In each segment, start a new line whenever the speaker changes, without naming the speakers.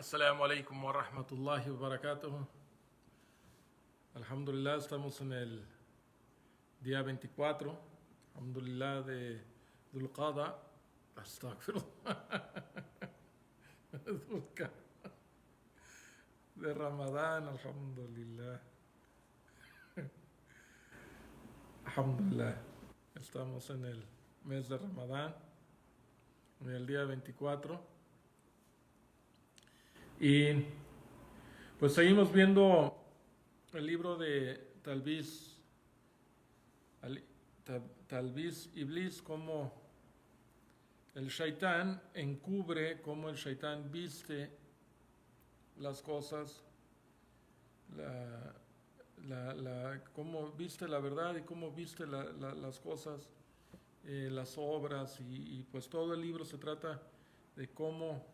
Assalamu alaikum wa rahmatullahi wa barakatuh. Alhamdulillah, estamos en el día 24. Alhamdulillah de Dhul-Qa'dah. Astaghfirullah. De Ramadán, alhamdulillah. Alhamdulillah. Estamos en el mes de Ramadán, en el día 24. Y pues seguimos viendo el libro de Talbis Iblis, como el Shaitán encubre, como el Shaitán viste las cosas, cómo viste la verdad y cómo viste las cosas, las obras, y pues todo el libro se trata de cómo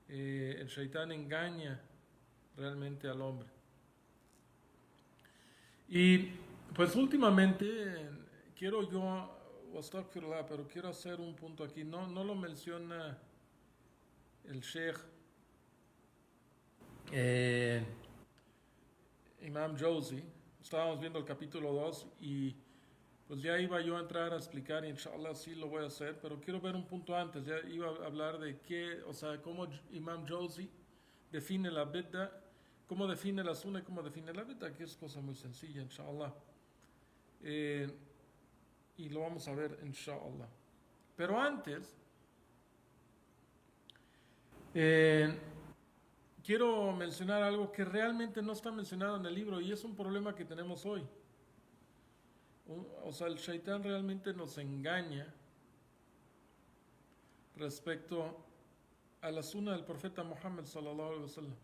el Shaitán engaña realmente al hombre. Y pues últimamente quiero yo, pero quiero hacer un punto aquí. No lo menciona el Sheikh Imam Jauzi. Estábamos viendo el capítulo 2 y pues ya iba yo a entrar a explicar, y inshallah sí lo voy a hacer, pero quiero ver un punto antes. Ya iba a hablar de qué, o sea, cómo Imam Jauzi define la bid'ah, cómo define la sunna y cómo define la bid'ah, que es cosa muy sencilla, inshallah. Y lo vamos a ver, inshallah. Pero antes, quiero mencionar algo que realmente no está mencionado en el libro, y es un problema que tenemos hoy. O sea, el Shaitán realmente nos engaña respecto a la sunna del profeta Muhammad sallallahu alaihi wasallam.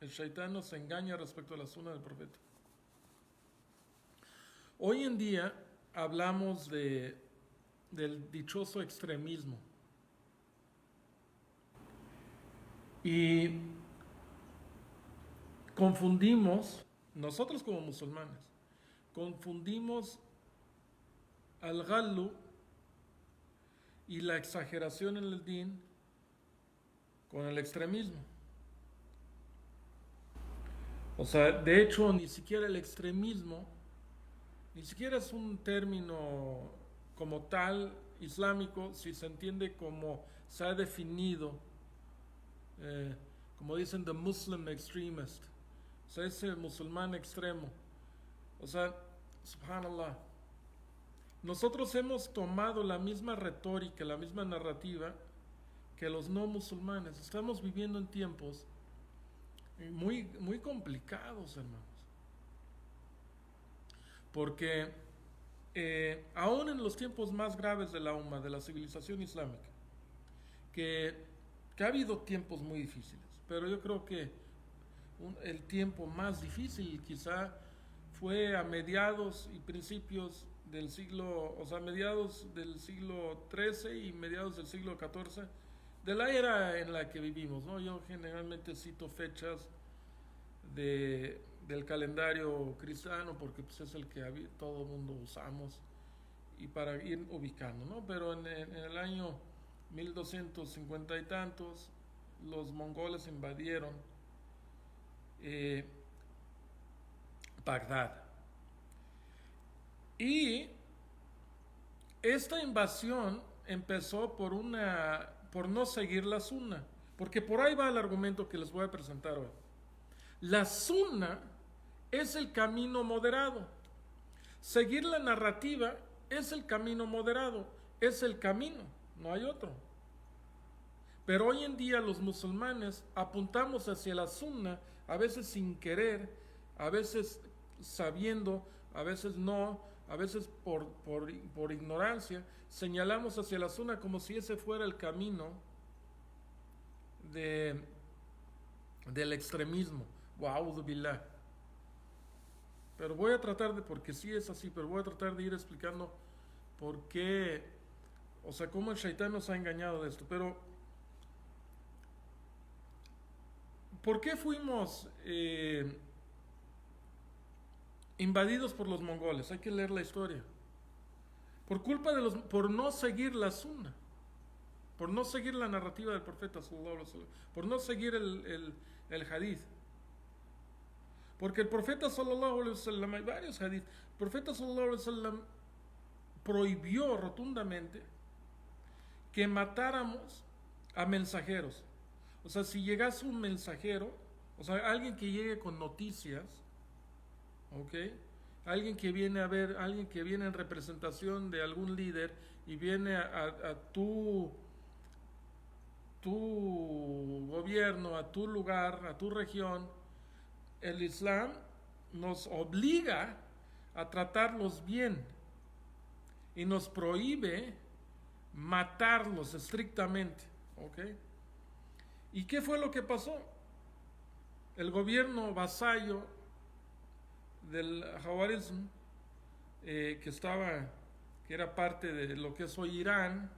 El Shaitán nos engaña respecto a la sunna del profeta. Hoy en día hablamos del dichoso extremismo. Y confundimos, nosotros como musulmanes, confundimos al ghallu y la exageración en el din con el extremismo. O sea, de hecho, ni siquiera el extremismo, ni siquiera es un término como tal islámico, si se entiende como se ha definido, como dicen, the Muslim extremist, o sea, ese musulmán extremo. O sea, subhanallah, nosotros hemos tomado la misma retórica, la misma narrativa que los no musulmanes. Estamos viviendo en tiempos muy, muy complicados, hermanos. Porque aún en los tiempos más graves de la umma, de la civilización islámica, que ha habido tiempos muy difíciles, pero yo creo que el tiempo más difícil quizá fue a mediados y principios del siglo, o sea, mediados del siglo XIII y mediados del siglo XIV, de la era en la que vivimos, ¿no? Yo generalmente cito fechas del calendario cristiano porque pues, es el que todo el mundo usamos y para ir ubicando, ¿no? Pero en el año 1250 y tantos, los mongoles invadieron Bagdad. Y esta invasión empezó por no seguir la sunna, porque por ahí va el argumento que les voy a presentar hoy. La sunna es el camino moderado. Seguir la narrativa es el camino moderado, es el camino, no hay otro. Pero hoy en día los musulmanes apuntamos hacia la sunna, a veces sin querer, a veces sabiendo, a veces no, a veces por ignorancia, señalamos hacia la sunna como si ese fuera el camino del extremismo. Wa'udhu billah. Pero voy a tratar porque sí es así, pero voy a tratar de ir explicando por qué, o sea, cómo el Shaitán nos ha engañado de esto. Pero, ¿por qué fuimos invadidos por los mongoles? Hay que leer la historia. Por culpa por no seguir la sunna. por no seguir la narrativa del profeta sallallahu alaihi wasallam, por no seguir el hadith. Porque el profeta sallallahu alaihi wasallam, hay varios hadith, el profeta sallallahu alaihi wasallam prohibió rotundamente que matáramos a mensajeros. O sea, si llegase un mensajero, o sea, alguien que llegue con noticias, ¿ok? Alguien que viene a ver, alguien que viene en representación de algún líder y viene a tu gobierno, a tu lugar, a tu región, el Islam nos obliga a tratarlos bien y nos prohíbe matarlos estrictamente, ¿ok? ¿Y qué fue lo que pasó? El gobierno vasallo del Jawarism, que era parte de lo que es hoy Irán,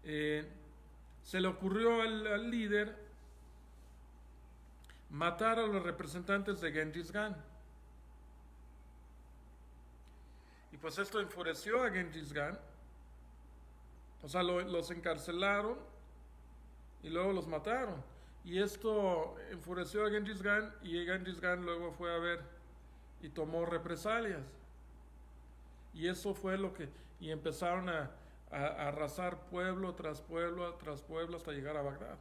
se le ocurrió al líder matar a los representantes de Genghis Khan. Y pues esto enfureció a Genghis Khan. O sea, los encarcelaron y luego los mataron. Y esto enfureció a Genghis Khan, y Genghis Khan luego fue a ver y tomó represalias. Y eso fue y empezaron a arrasar pueblo tras pueblo tras pueblo hasta llegar a Bagdad.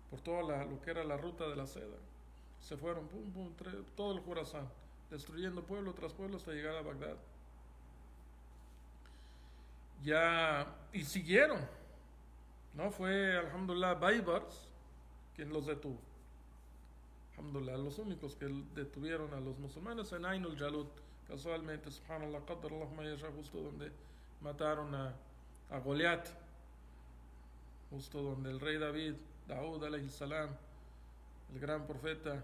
Por toda lo que era la ruta de la seda. Se fueron, todo el Jorazán, destruyendo pueblo tras pueblo hasta llegar a Bagdad. Y siguieron, ¿no? Fue, alhamdulillah, Baybars quien los detuvo. Alhamdulillah, los únicos que detuvieron a los musulmanes en Ainul Jalut, casualmente, subhanallah, qadar Allahumma yasha, justo donde mataron a Goliat, justo donde el rey Daud alayhi salam, el gran profeta,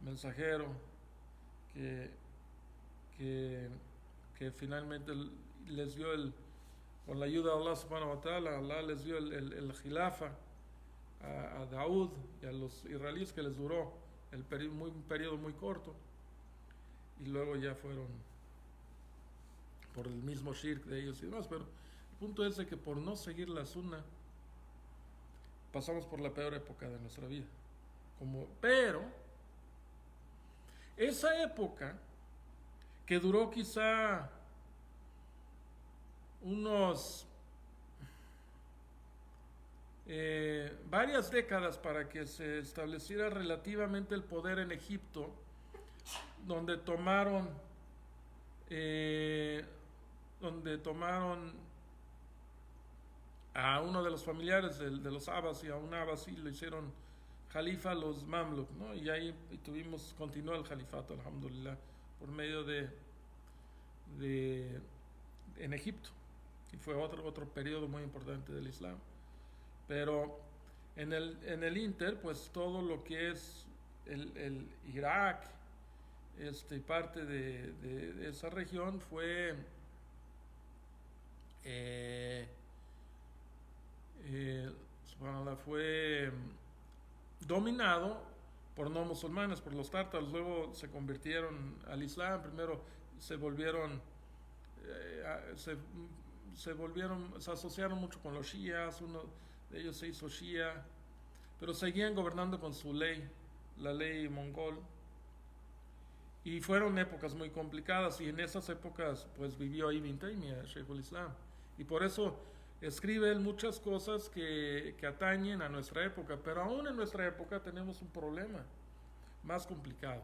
mensajero, que finalmente les dio con la ayuda de Allah subhanahu wa ta'ala, Allah les dio el khilafa a Daud y a los israelíes, que les duró un periodo muy corto, y luego ya fueron por el mismo shirk de ellos y demás. Pero el punto es de que por no seguir la sunna pasamos por la peor época de nuestra vida. Pero esa época, que duró quizá unos varias décadas para que se estableciera relativamente el poder en Egipto, donde tomaron a uno de los familiares de los Abbas, y a un Abbas, y lo hicieron califa los Mamluk, ¿no? Y ahí continuó el califato, alhamdulillah, por medio en Egipto, y fue otro periodo muy importante del Islam. Pero en el Inter, pues todo lo que es el Irak, parte de esa región fue dominado por no musulmanes, por los tártaros. Luego se convirtieron al Islam. Primero se asociaron mucho con los shias. Uno de ellos se hizo shia, pero seguían gobernando con su ley, la ley mongol. Y fueron épocas muy complicadas, y en esas épocas pues vivió Ibn Taymiyyah, Sheikhul Islam, y por eso escribe él muchas cosas que atañen a nuestra época. Pero aún en nuestra época tenemos un problema más complicado.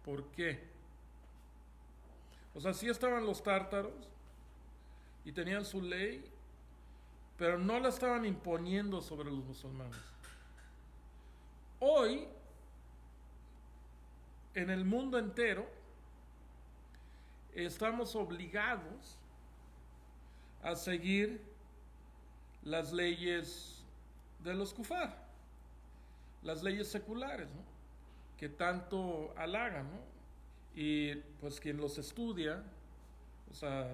¿Por qué? O sea, sí estaban los tártaros y tenían su ley, pero no la estaban imponiendo sobre los musulmanes. Hoy, en el mundo entero, estamos obligados a seguir las leyes de los kufar, las leyes seculares, ¿no? Que tanto halagan, ¿no? Y pues quien los estudia, o sea,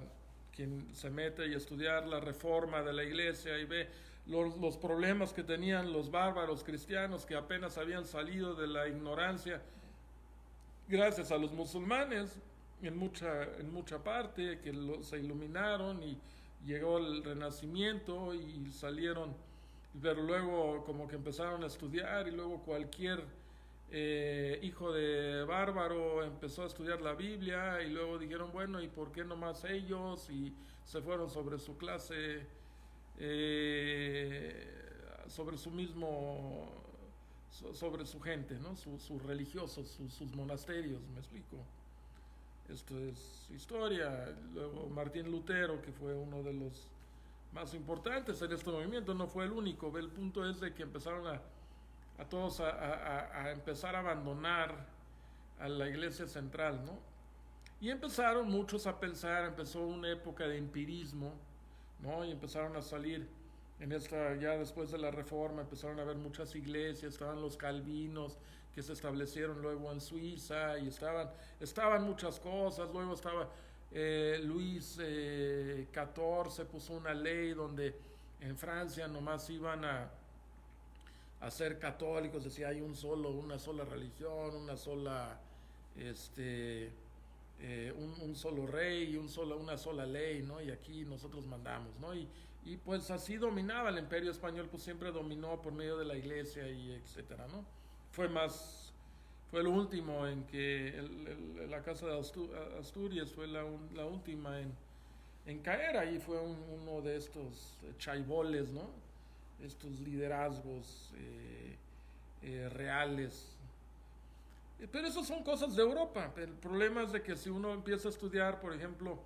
quien se mete a estudiar la reforma de la iglesia y ve los problemas que tenían los bárbaros cristianos, que apenas habían salido de la ignorancia gracias a los musulmanes, en mucha parte, que se iluminaron y llegó el Renacimiento y salieron, pero luego como que empezaron a estudiar y luego cualquier hijo de bárbaro empezó a estudiar la Biblia y luego dijeron, bueno, ¿y por qué no más ellos? Y se fueron sobre su clase, sobre su mismo, sobre su gente, ¿no? Sus religiosos, sus monasterios, me explico. Esto es historia. Luego Martín Lutero, que fue uno de los más importantes en este movimiento, no fue el único. El punto es de que empezaron a todos a empezar a abandonar a la iglesia central, ¿no? Y empezaron muchos a pensar, empezó una época de empirismo, ¿no? Y empezaron a salir en esta, ya después de la reforma, empezaron a haber muchas iglesias, estaban los calvinos que se establecieron luego en Suiza y estaban muchas cosas, luego estaba Luis XIV puso una ley donde en Francia nomás iban a ser católicos, decía hay una sola religión, este, un solo rey y una sola ley, ¿no? Y aquí nosotros mandamos, ¿no? Y pues así dominaba el Imperio Español, pues siempre dominó por medio de la iglesia y etcétera, ¿no? Fue el último en que la Casa de Asturias fue la última en caer, ahí fue uno de estos chaiboles, ¿no? Estos liderazgos reales. Pero eso son cosas de Europa. El problema es de que si uno empieza a estudiar, por ejemplo,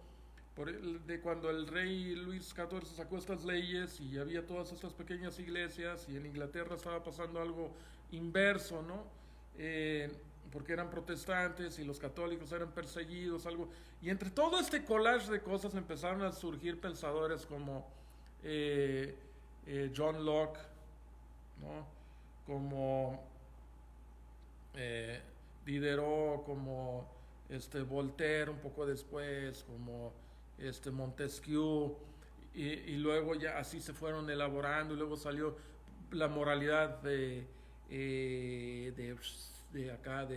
de cuando el rey Luis XIV sacó estas leyes y había todas estas pequeñas iglesias y en Inglaterra estaba pasando algo inverso, ¿no? Porque eran protestantes y los católicos eran perseguidos, algo. Y entre todo este collage de cosas empezaron a surgir pensadores como John Locke, ¿no? Como Diderot, como Voltaire un poco después, como Montesquieu, y luego ya así se fueron elaborando, y luego salió la moralidad de acá,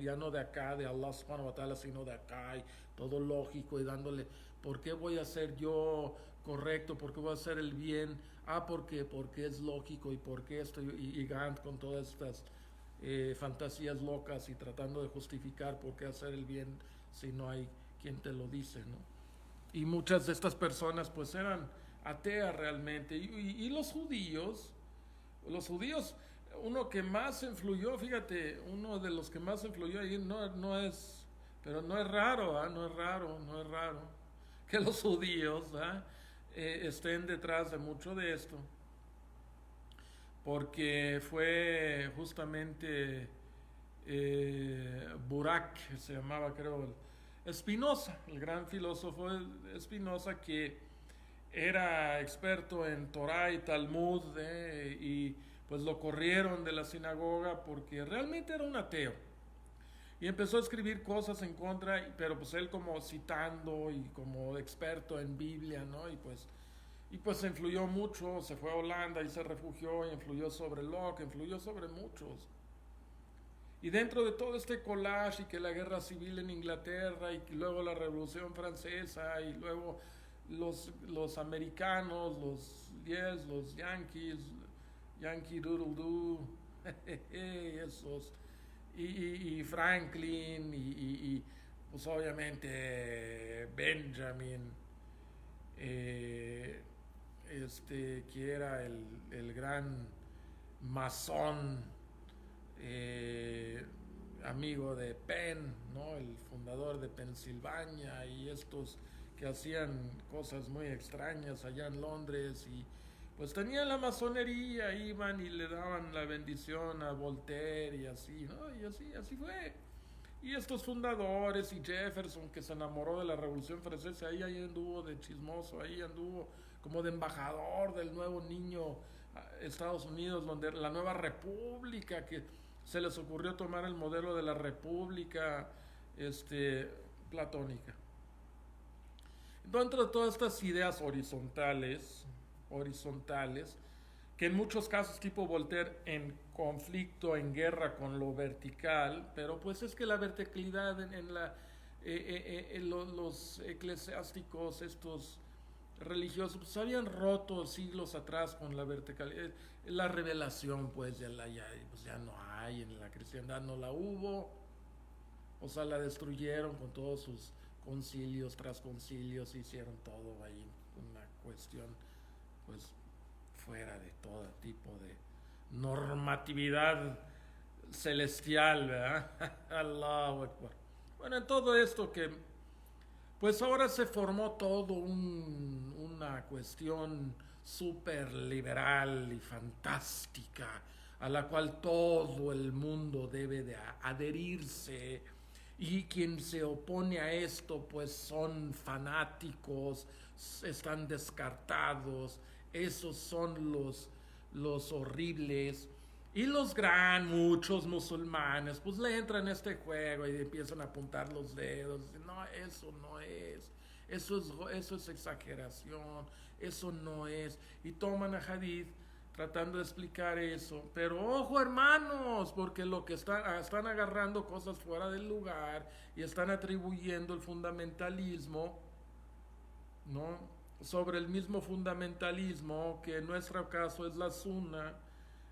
ya no de acá, de Allah subhanahu wa ta'ala, sino de acá, y todo lógico, y dándole, ¿por qué voy a ser yo correcto? ¿Por qué voy a hacer el bien? Porque es lógico, y porque y Gant con todas estas fantasías locas y tratando de justificar por qué hacer el bien si no hay quien te lo dice, ¿no? Y muchas de estas personas pues eran ateas realmente. Y los judíos, uno que más influyó, fíjate, uno de los que más influyó ahí no es, pero no es raro, no es raro que los judíos estén detrás de mucho de esto, porque fue justamente Burak, se llamaba creo, Spinoza, el gran filósofo Spinoza, que era experto en Torah y Talmud, y pues lo corrieron de la sinagoga porque realmente era un ateo. Y empezó a escribir cosas en contra, pero pues él como citando y como experto en Biblia, ¿no? Y pues se influyó mucho, se fue a Holanda y se refugió, y influyó sobre Locke, influyó sobre muchos. Y dentro de todo este collage, y que la guerra civil en Inglaterra, y luego la Revolución Francesa, y luego los americanos, los Yankees, Yankee Doodle Doo, esos, y Franklin, pues obviamente Benjamin, que era el gran masón, amigo de Penn, ¿no? El fundador de Pensilvania, y estos que hacían cosas muy extrañas allá en Londres, y pues tenían la masonería, iban y le daban la bendición a Voltaire y así, ¿no? Y así fue. Y estos fundadores, y Jefferson, que se enamoró de la Revolución Francesa, ahí anduvo de chismoso, ahí anduvo como de embajador del nuevo niño Estados Unidos, donde la nueva república, que se les ocurrió tomar el modelo de la república platónica. Dentro de todas estas ideas horizontales, que en muchos casos tipo Voltaire en conflicto, en guerra con lo vertical, pero pues es que la verticalidad los eclesiásticos, estos religiosos, pues habían roto siglos atrás con la verticalidad. La revelación, pues pues ya no hay, en la cristiandad no la hubo. O sea, la destruyeron con todos sus concilios tras concilios, hicieron todo ahí una cuestión, pues, fuera de todo tipo de normatividad celestial, ¿verdad? Allahu Akbar. Bueno, en todo esto que, pues ahora se formó todo una cuestión súper liberal y fantástica a la cual todo el mundo debe de adherirse, y quien se opone a esto pues son fanáticos, están descartados, esos son los horribles. Y muchos musulmanes, pues le entran a este juego y empiezan a apuntar los dedos. No, eso no es. Eso es exageración. Eso no es. Y toman a Hadith tratando de explicar eso. Pero ojo, hermanos, porque lo que están agarrando cosas fuera del lugar y están atribuyendo el fundamentalismo, ¿no?, sobre el mismo fundamentalismo que en nuestro caso es la sunna.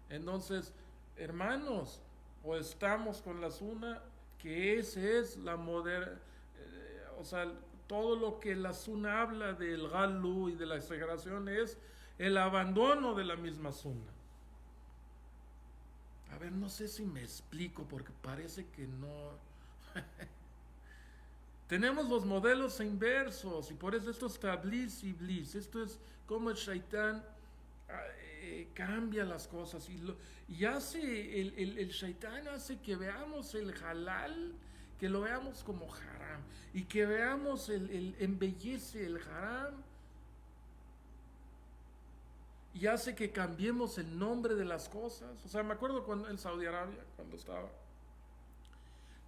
Entonces, hermanos, o estamos con la sunna, que ese es la moderna, o sea, todo lo que la sunna habla del galu y de la exageración es el abandono de la misma sunna. A ver, no sé si me explico porque parece que no. Tenemos los modelos inversos y por eso esto es tablis y blis. Esto es como el shaitán cambia las cosas y hace el shaitán hace que veamos el halal, que lo veamos como haram, y que veamos embellece el haram, y hace que cambiemos el nombre de las cosas. O sea, me acuerdo cuando en Saudi Arabia, cuando estaba,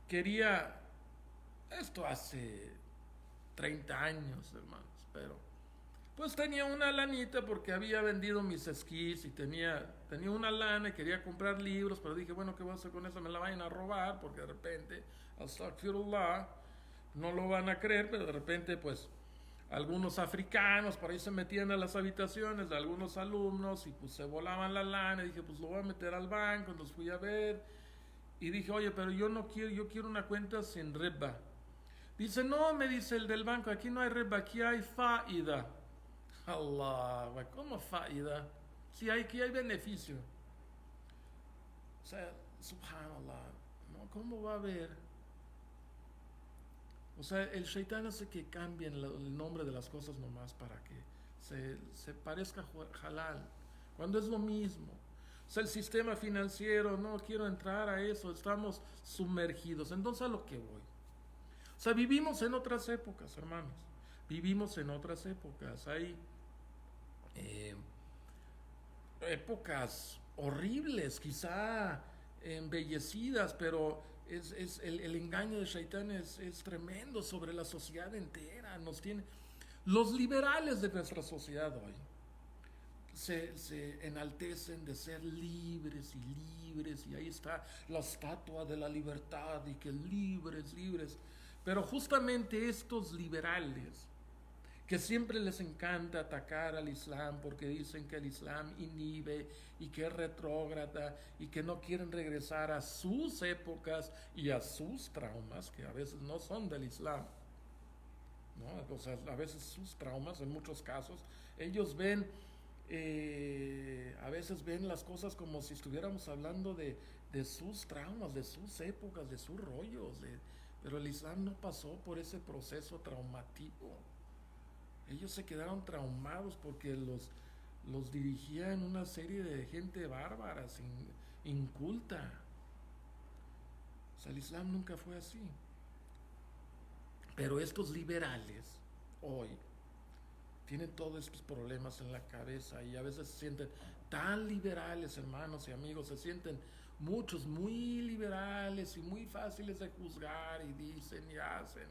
quería, esto hace 30 años, hermanos, pero pues tenía una lanita porque había vendido mis esquís y tenía una lana y quería comprar libros, pero dije, bueno, ¿qué voy a hacer con eso? Me la vayan a robar, porque de repente, astaghfirullah, no lo van a creer, pero de repente, pues, algunos africanos por ahí se metían a las habitaciones de algunos alumnos y pues se volaban la lana. Y dije, pues lo voy a meter al banco. Los fui a ver y dije, oye, pero yo no quiero, yo quiero una cuenta sin riba. Dice, no, me dice el del banco, aquí no hay riba, aquí hay faida. Allah, ¿cómo faida? Sí, aquí hay beneficio. O sea, subhanallah, ¿no? ¿Cómo va a haber? O sea, el shaitán hace que cambien el nombre de las cosas nomás para que se parezca halal, cuando es lo mismo. O sea, el sistema financiero, no quiero entrar a eso, estamos sumergidos. Entonces, a lo que voy. O sea, vivimos en otras épocas, hermanos. Vivimos en otras épocas. Hay épocas horribles, quizá embellecidas, pero el engaño de Shaitán es tremendo sobre la sociedad entera. Los liberales de nuestra sociedad hoy se enaltecen de ser libres y ahí está la estatua de la libertad y que libres. Pero justamente estos liberales, que siempre les encanta atacar al Islam porque dicen que el Islam inhibe y que es retrógrada y que no quieren regresar a sus épocas y a sus traumas, que a veces no son del Islam, ¿no? O sea, a veces sus traumas, en muchos casos, ellos ven, a veces ven las cosas como si estuviéramos hablando de sus traumas, de sus épocas, de sus rollos, pero el Islam no pasó por ese proceso traumativo. Ellos se quedaron traumados porque los dirigían una serie de gente bárbara, inculta. O sea, el Islam nunca fue así. Pero estos liberales hoy tienen todos estos problemas en la cabeza y a veces se sienten tan liberales, hermanos y amigos, se sienten muchos muy liberales y muy fáciles de juzgar y dicen y hacen.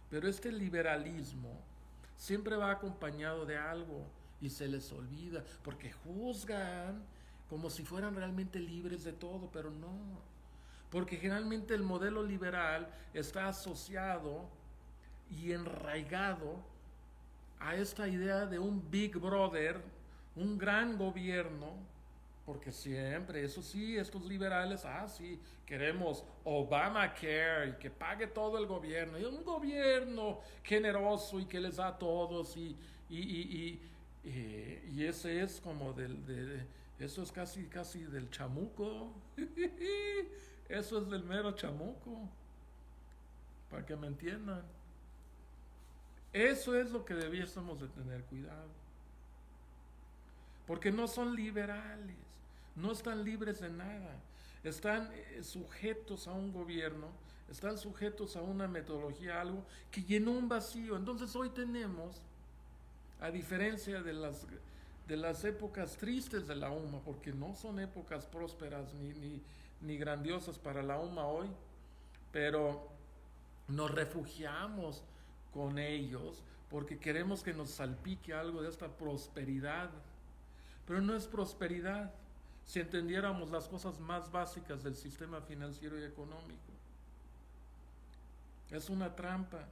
Pero este liberalismo siempre va acompañado de algo y se les olvida, porque juzgan como si fueran realmente libres de todo, pero no. Porque generalmente el modelo liberal está asociado y enraigado a esta idea de un Big Brother, un gran gobierno, porque siempre, eso sí, estos liberales, sí, queremos Obamacare y que pague todo el gobierno, y un gobierno generoso y que les da a todos, y ese es como eso es casi del chamuco, eso es del mero chamuco, para que me entiendan. Eso es lo que debiésemos de tener cuidado. Porque no son liberales, no están libres de nada. Están sujetos a un gobierno, están sujetos a una metodología, algo que llenó un vacío. Entonces hoy tenemos, a diferencia de las épocas tristes de la UMA, porque no son épocas prósperas ni grandiosas para la UMA hoy, pero nos refugiamos con ellos porque queremos que nos salpique algo de esta prosperidad. Pero no es prosperidad si entendiéramos las cosas más básicas del sistema financiero y económico. Es una trampa.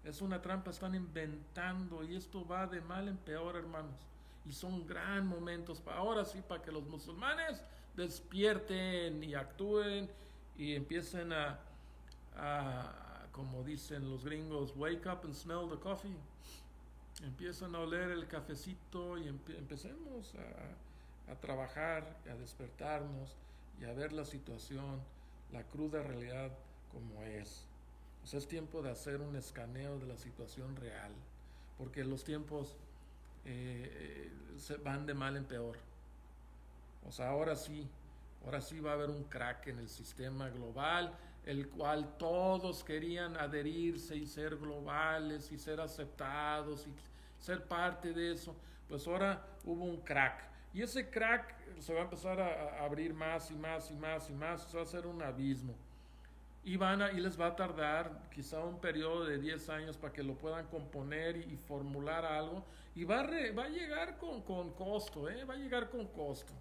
Es una trampa, están inventando y esto va de mal en peor, hermanos. Y son gran momentos, ahora sí, para que los musulmanes despierten y actúen y empiecen como dicen los gringos, wake up and smell the coffee. Empiezan a oler el cafecito y empecemos a trabajar, a despertarnos y a ver la situación, la cruda realidad como es. O sea, es tiempo de hacer un escaneo de la situación real, porque los tiempos se van de mal en peor. O sea, ahora sí va a haber un crack en el sistema global, el cual todos querían adherirse y ser globales y ser aceptados y ser parte de eso. Pues ahora hubo un crack. Y ese crack se va a empezar a abrir más y más y más y más. Se va a hacer un abismo. Y les va a tardar quizá un periodo de 10 años para que lo puedan componer y formular algo. Y va a llegar con costo, va a llegar con costo.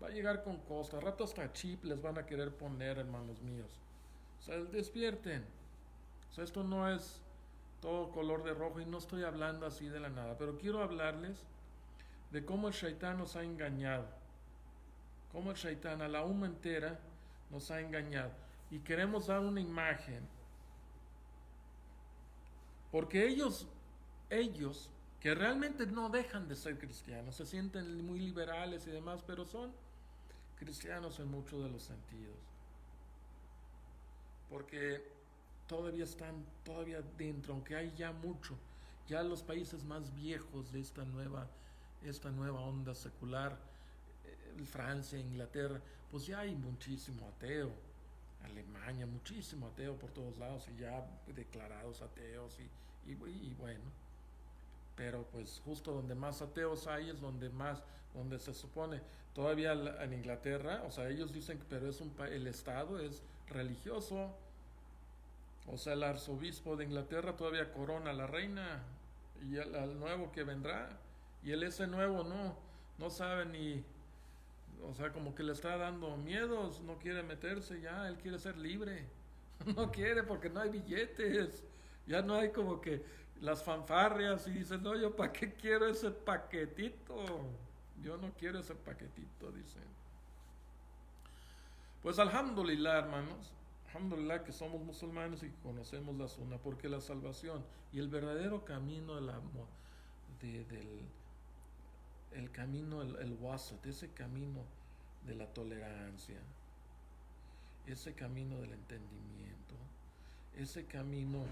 Va a llegar con costo. A rato hasta chip les van a querer poner, hermanos míos. O sea, despierten. O sea, esto no es todo color de rojo y no estoy hablando así de la nada. Pero quiero hablarles de cómo el Shaitán nos ha engañado. Cómo el Shaitán a la UMA entera nos ha engañado. Y queremos dar una imagen. Porque ellos que realmente no dejan de ser cristianos, se sienten muy liberales y demás, pero son cristianos en muchos de los sentidos. Porque están dentro, aunque hay ya mucho, ya los países más viejos de esta nueva onda secular, Francia, Inglaterra, pues ya hay muchísimo ateo. Alemania, muchísimo ateo por todos lados y ya declarados ateos y bueno, pero pues justo donde más ateos hay es donde se supone, todavía en Inglaterra, o sea, ellos dicen que pero el Estado es religioso, o sea, el arzobispo de Inglaterra todavía corona a la reina y al nuevo que vendrá, y ese nuevo no sabe ni, o sea, como que le está dando miedos, no quiere meterse ya, él quiere ser libre, no quiere porque no hay billetes, ya no hay como que las fanfarrias y dice, no, yo para qué quiero ese paquetito, yo no quiero ese paquetito, dicen. Pues alhamdulillah, hermanos, alhamdulillah que somos musulmanes y que conocemos la sunna, porque la salvación y el verdadero camino del el camino, el wasat, ese camino de la tolerancia, ese camino del entendimiento, ese camino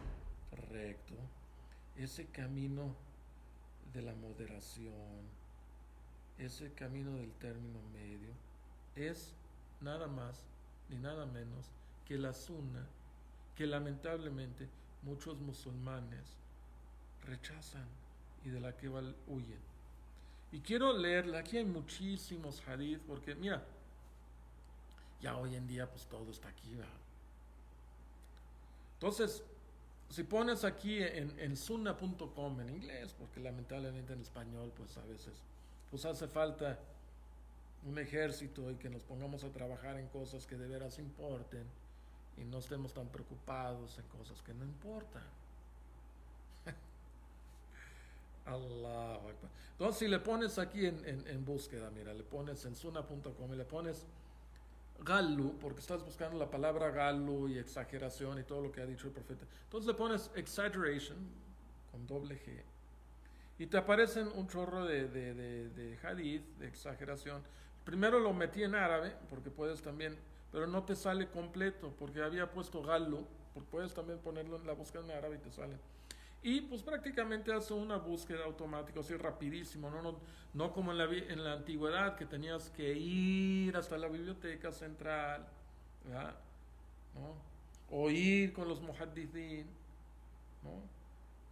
recto, ese camino de la moderación, ese camino del término medio, es nada más ni nada menos que la sunna que lamentablemente muchos musulmanes rechazan y de la que huyen. Y quiero leerla, aquí hay muchísimos hadith, porque mira, ya hoy en día pues todo está aquí, ¿verdad? Entonces, si pones aquí en sunna.com en inglés, porque lamentablemente en español pues a veces pues hace falta un ejército y que nos pongamos a trabajar en cosas que de veras importen y no estemos tan preocupados en cosas que no importan. Allahu Akbar. Entonces, si le pones aquí en búsqueda, mira, le pones en suna.com y le pones Gallu, porque estás buscando la palabra Gallu y exageración y todo lo que ha dicho el profeta. Entonces le pones exaggeration con doble G y te aparecen un chorro de hadith, de exageración. Primero lo metí en árabe, porque puedes también, pero no te sale completo, porque había puesto Gallu, porque puedes también ponerlo en la búsqueda en árabe y te sale. Y pues prácticamente hace una búsqueda automática, así rapidísimo, no como en la antigüedad que tenías que ir hasta la biblioteca central, ¿verdad? ¿No? O ir con los muhaddithin, ¿no?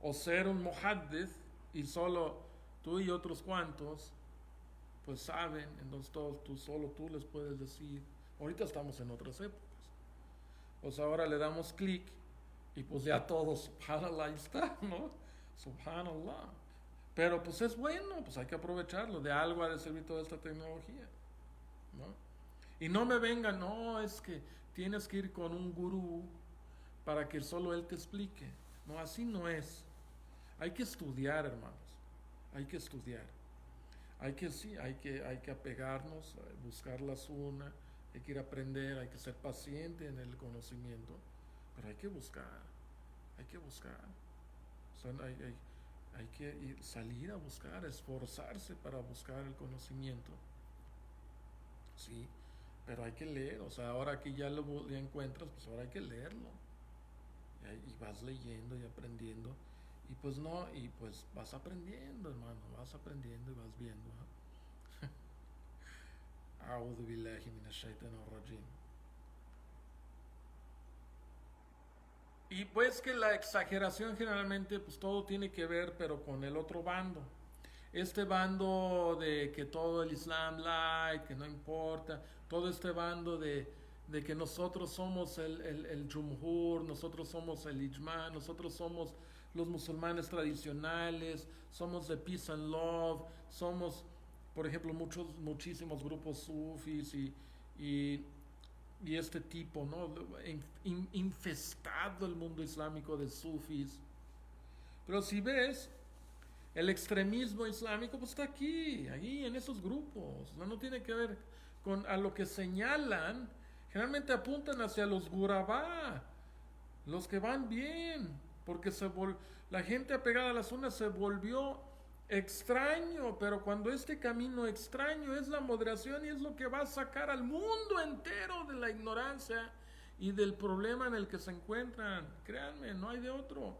O ser un muhaddith y solo tú y otros cuantos pues saben, entonces solo tú les puedes decir. Ahorita estamos en otras épocas. Pues ahora le damos clic y pues ya todo, subhanallah, ahí está, ¿no? Subhanallah. Pero pues es bueno, pues hay que aprovecharlo. De algo ha de servir toda esta tecnología, ¿no? Y no me vengan, no, es que tienes que ir con un gurú para que solo él te explique. No, así no es. Hay que estudiar, hermanos. Hay que estudiar. Sí, hay que apegarnos, buscar la suna, hay que ir a aprender, hay que ser paciente en el conocimiento, pero hay que buscar, hay que buscar. O sea, hay que salir a buscar, esforzarse para buscar el conocimiento. Sí, pero hay que leer, o sea, ahora que ya encuentras, pues ahora hay que leerlo. Y vas leyendo y aprendiendo. Y pues no, y pues vas aprendiendo, hermano, vas aprendiendo y vas viendo. A'udhu billahi minash shaitanir rajim. Y pues que la exageración generalmente, pues todo tiene que ver, pero con el otro bando. Este bando de que todo el Islam light, que no importa, todo este bando de que nosotros somos el Jumhur, nosotros somos el Ijma, nosotros somos los musulmanes tradicionales, somos de peace and love, somos, por ejemplo, muchísimos grupos sufis y, y este tipo, ¿no? Infestado el mundo islámico de sufis. Pero si ves, el extremismo islámico pues está aquí en esos grupos. No tiene que ver con a lo que señalan. Generalmente apuntan hacia los gurabá, los que van bien, porque la gente apegada a la zona se volvió extraño, pero cuando este camino extraño es la moderación y es lo que va a sacar al mundo entero de la ignorancia y del problema en el que se encuentran, créanme, no hay de otro.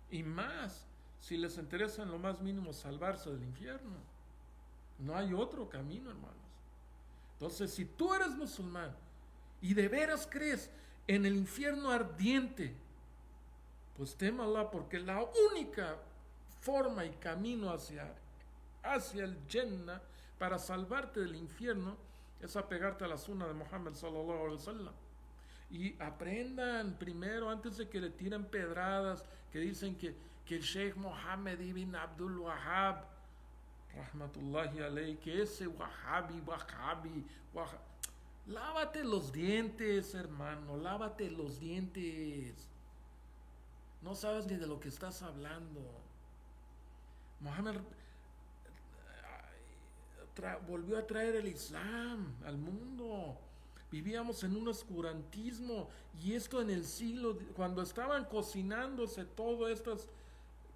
Y más, si les interesa en lo más mínimo salvarse del infierno. No hay otro camino, hermanos. Entonces, si tú eres musulmán y de veras crees en el infierno ardiente, pues teme a Allah, porque la única forma y camino hacia el Jannah para salvarte del infierno es apegarte a la sunna de Muhammad sallallahu alaihi wasallam. Y aprendan primero, antes de que le tiren pedradas, que dicen que el Sheikh Mohammed ibn Abdul Wahhab, rahmatullahi alayhi, que ese Wahhabi, lávate los dientes, hermano, lávate los dientes. No sabes ni de lo que estás hablando. Mohammed volvió a traer el Islam al mundo. Vivíamos en un oscurantismo y esto en el siglo, cuando estaban cocinándose todas estas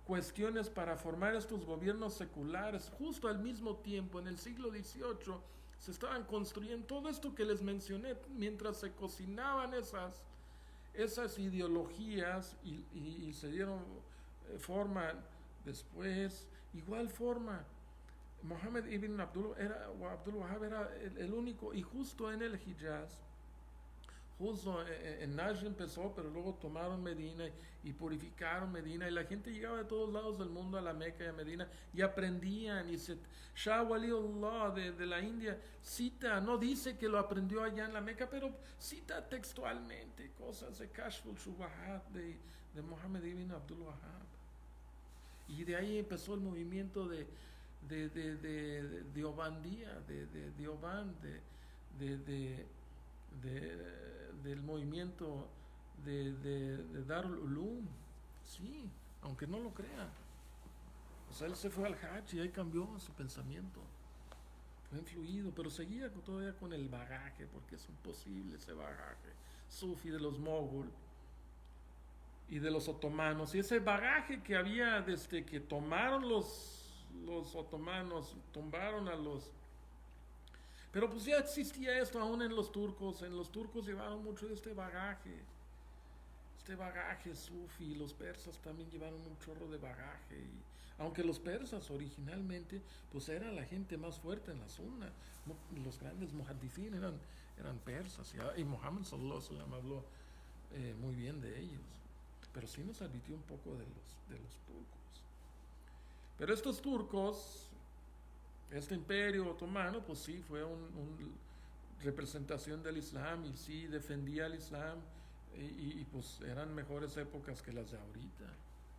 cuestiones para formar estos gobiernos seculares, justo al mismo tiempo, en el siglo XVIII, se estaban construyendo todo esto que les mencioné, mientras se cocinaban esas ideologías y se dieron forma después, igual forma. Mohammed ibn Abdul Wahhab era el único, y justo en el Hijaz, justo en Najd empezó, pero luego tomaron Medina y purificaron Medina, y la gente llegaba de todos lados del mundo a la Meca y a Medina y aprendían. Y Shah Waliullah de la India cita, no dice que lo aprendió allá en la Meca, pero cita textualmente cosas de Kashful Shubahat de Mohammed ibn Abdul Wahhab. Y de ahí empezó el movimiento de Obandía, de Oband, de, de, del movimiento de Darul Ulum. Sí, aunque no lo crean. O sea, él se fue al Hajj y ahí cambió su pensamiento. Fue influido, pero seguía todavía con el bagaje, porque es imposible ese bagaje sufi de los mogul y de los otomanos. Y ese bagaje que había desde que tomaron los otomanos, tumbaron a los... Pero pues ya existía esto aún en los turcos. En los turcos llevaron mucho de este bagaje sufi. Los persas también llevaron un chorro de bagaje. Y, aunque los persas originalmente, pues era la gente más fuerte en la zona. Los grandes muhaddithin eran persas. Y Muhammad sallallahu alaihi wasallam habló muy bien de ellos. Pero sí nos advirtió un poco de los turcos. Pero estos turcos, este imperio otomano, pues sí, fue una representación del Islam y sí defendía el Islam y pues eran mejores épocas que las de ahorita,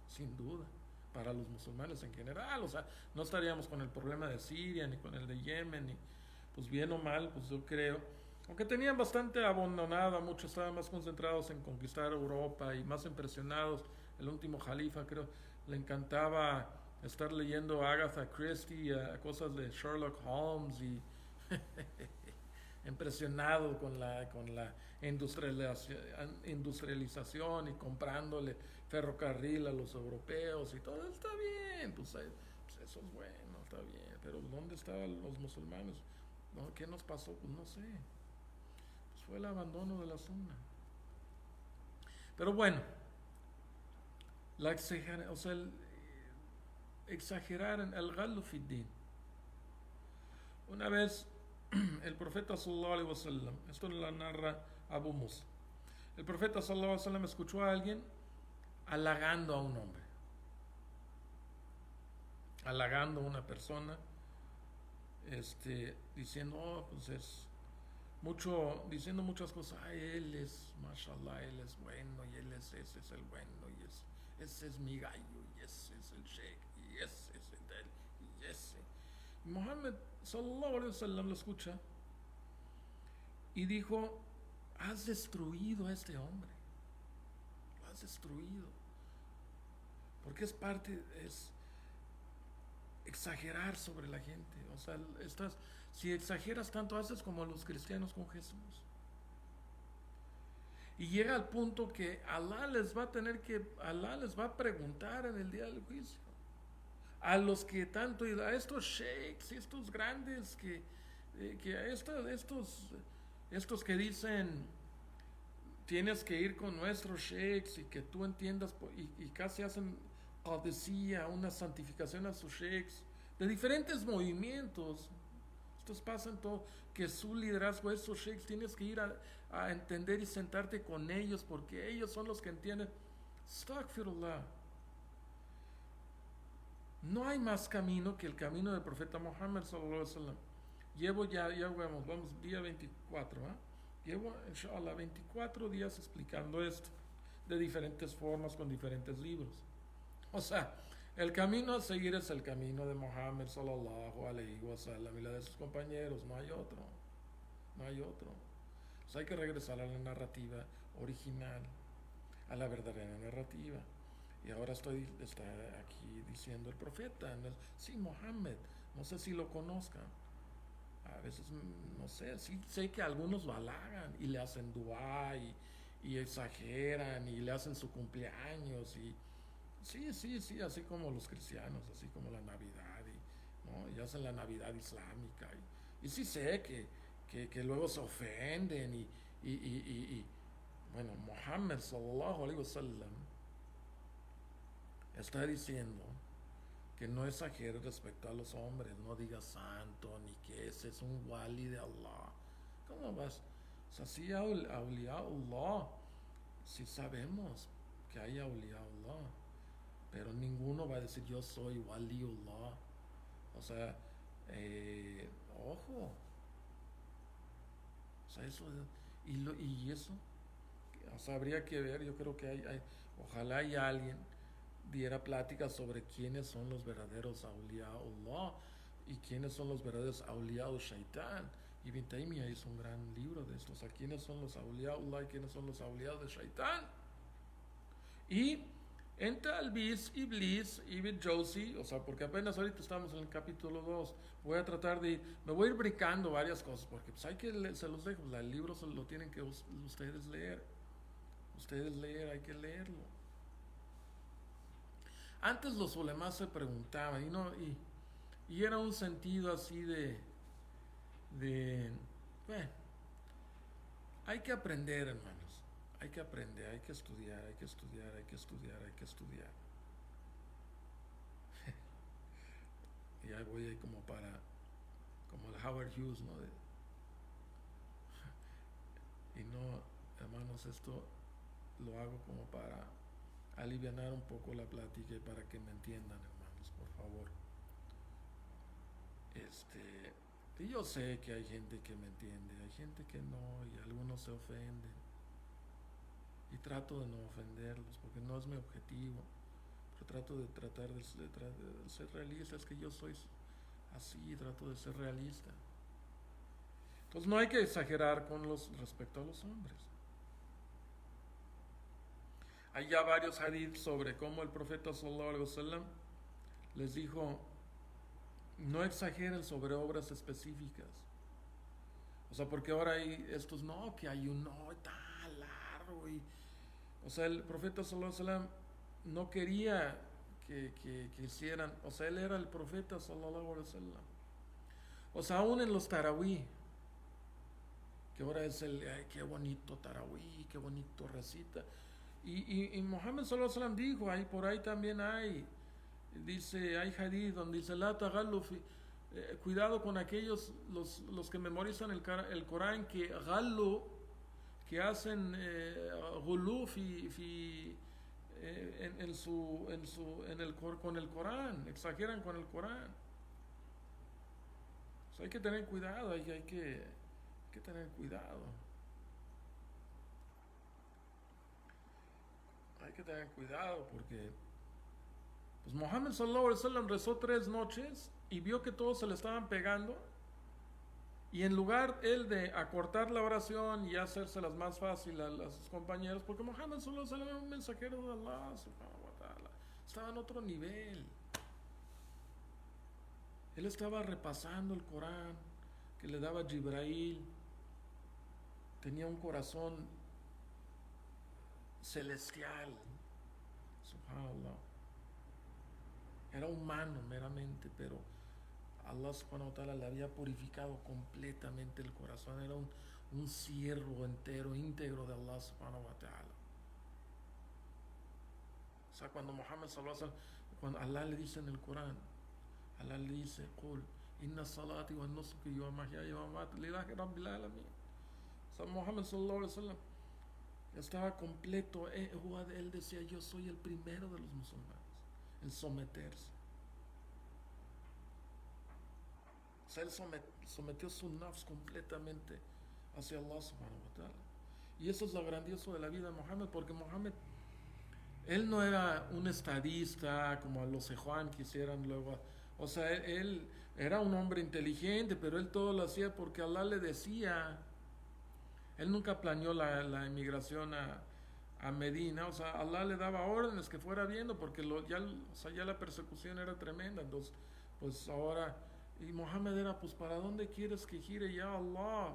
sin duda, para los musulmanes en general. O sea, no estaríamos con el problema de Siria ni con el de Yemen, ni, pues bien o mal, pues yo creo. Aunque tenían bastante abandonada, muchos estaban más concentrados en conquistar Europa y más impresionados. El último califa, creo, le encantaba estar leyendo a Agatha Christie, cosas de Sherlock Holmes y impresionado con la industrialización y comprándole ferrocarril a los europeos y todo. Está bien, pues eso es bueno, está bien, pero ¿dónde estaban los musulmanes? ¿No? ¿Qué nos pasó? Pues no sé. Pues fue el abandono de la zona. Pero bueno, o sea, exagerar en el ghallu fi din. Una vez el profeta sallallahu alaihi wasallam, esto lo narra Abu Musa, el profeta sallallahu alaihi wasallam escuchó a alguien halagando a un hombre, halagando a una persona, diciendo, oh, pues es mucho, diciendo muchas cosas. Ay, él es, mashallah, él es bueno, y ese es el bueno, ese es mi gallo, y ese es el sheikh, y ese es el del, y ese. Muhammad sallallahu alaihi wasallam lo escucha y dijo, has destruido a este hombre, lo has destruido, porque es exagerar sobre la gente. O sea, si exageras tanto, haces como los cristianos con Jesús. Y llega al punto que Alá les va a preguntar en el día del juicio. A los que tanto, a estos sheikhs, estos grandes estos que dicen tienes que ir con nuestros sheikhs y que tú entiendas y casi hacen qadisiyya, una santificación a sus sheikhs de diferentes movimientos. Estos pasan todo, que su liderazgo, esos sheikhs, tienes que ir a entender y sentarte con ellos porque ellos son los que entienden. Astaghfirullah. No hay más camino que el camino del profeta Muhammad sallallahu alaihi wasallam. Llevo ya vamos día 24, ¿eh? Llevo, inshallah, 24 días explicando esto de diferentes formas con diferentes libros. O sea, el camino a seguir es el camino de Muhammad sallallahu alaihi wasallam y la de sus compañeros, no hay otro. No hay otro. O sea, hay que regresar a la narrativa original, a la verdadera narrativa. Y ahora está aquí diciendo el profeta, ¿no? Sí, Mohammed, no sé si lo conozcan. A veces, no sé, sí sé que algunos lo halagan y le hacen dua y exageran y le hacen su cumpleaños y sí, así como los cristianos, así como la Navidad ¿no? Y hacen la Navidad islámica y sí sé que luego se ofenden y bueno, Muhammad sallallahu alaihi wasallam está diciendo que no exagere respecto a los hombres, no diga santo, ni que ese es un wali de Allah. ¿Cómo vas? O sea, sí, awliya Allah, sí sabemos que hay awliya Allah, pero ninguno va a decir yo soy wali Allah. O sea, ojo. O sea, eso, y eso, o sea, habría que ver, yo creo que ojalá haya alguien diera pláticas sobre quiénes son los verdaderos awliya Allah. y quiénes son los verdaderos auliados shaitán. Ibn Taymiyyah hizo un gran libro de estos. ¿A quiénes son los auliados y quiénes son los auliados de shaitán? Y en Talbis, Iblis, Ibn Jauzi, o sea, porque apenas ahorita estamos en el capítulo 2, voy a tratar de me voy a ir brincando varias cosas, porque pues hay que, se los dejo, el libro se lo tienen que ustedes leer, hay que leerlo. Antes los ulemas se preguntaban, y era un sentido así bueno, hay que aprender, hermanos. Hay que aprender, hay que estudiar, hay que estudiar, hay que estudiar, hay que estudiar. Y ahí voy ahí como el Howard Hughes, ¿no? Y no, hermanos, esto lo hago como para alivianar un poco la plática y para que me entiendan, hermanos, por favor. Y yo sé que hay gente que me entiende, hay gente que no, y algunos se ofenden. Y trato de no ofenderlos, porque no es mi objetivo. Pero trato de ser realista, es que yo soy así, trato de ser realista. Entonces no hay que exagerar respecto a los hombres. Hay ya varios hadiths sobre cómo el profeta sallallahu alaihi wasallam les dijo: no exageren sobre obras específicas. O sea, porque ahora hay estos, no, que hay un no tan largo. O sea, el profeta sallallahu alaihi wasallam no quería que hicieran, o sea, él era el profeta sallallahu alaihi wasallam. O sea, aún en los tarawih, que ahora es ay, qué bonito tarawih, qué bonito recita. Y Muhammad sallallahu alaihi wasallam dijo, ahí por ahí también hay hadith donde dice, la tagallu cuidado con aquellos, los que memorizan el Corán, que hacen gulú con el Corán, exageran con el Corán. O sea, hay que tener cuidado, hay que tener cuidado. Hay que tener cuidado porque pues Muhammad sallallahu alaihi wasallam rezó 3 noches y vio que todos se le estaban pegando, y en lugar él de acortar la oración y hacérselas más fácil a sus compañeros, porque Muhammad sallallahu alaihi wasallam era un mensajero de Allah subhanahu wa ta'ala, estaba en otro nivel. Él estaba repasando el Corán que le daba Jibrail, tenía un corazón celestial, subhanallah. Era humano meramente, pero Allah subhanahu wa ta'ala le había purificado completamente el corazón. Era un siervo entero, íntegro de Allah subhanahu wa ta'ala. O sea, cuando Muhammad sallallahu alaihi wasallam, cuando Allah le dice en el Corán, Allah le dice, Qul inna salati wa nusuki wa mahyaya wa mamati lillahi rabbil alamin. O sea, Muhammad sallallahu alaihi wasallam estaba completo. Él decía, yo soy el primero de los musulmanes en someterse. O sea, él sometió su nafs completamente hacia Allah subhanahu wa ta'ala. Y eso es lo grandioso de la vida de Muhammad, porque Muhammad, él no era un estadista como los Juan quisieran luego. O sea, él era un hombre inteligente, pero él todo lo hacía porque Allah le decía. Él nunca planeó la emigración a Medina. O sea, Allah le daba órdenes que fuera viendo, porque ya la persecución era tremenda. Entonces, pues ahora, y Mohammed era, pues, ¿para dónde quieres que gire ya Allah?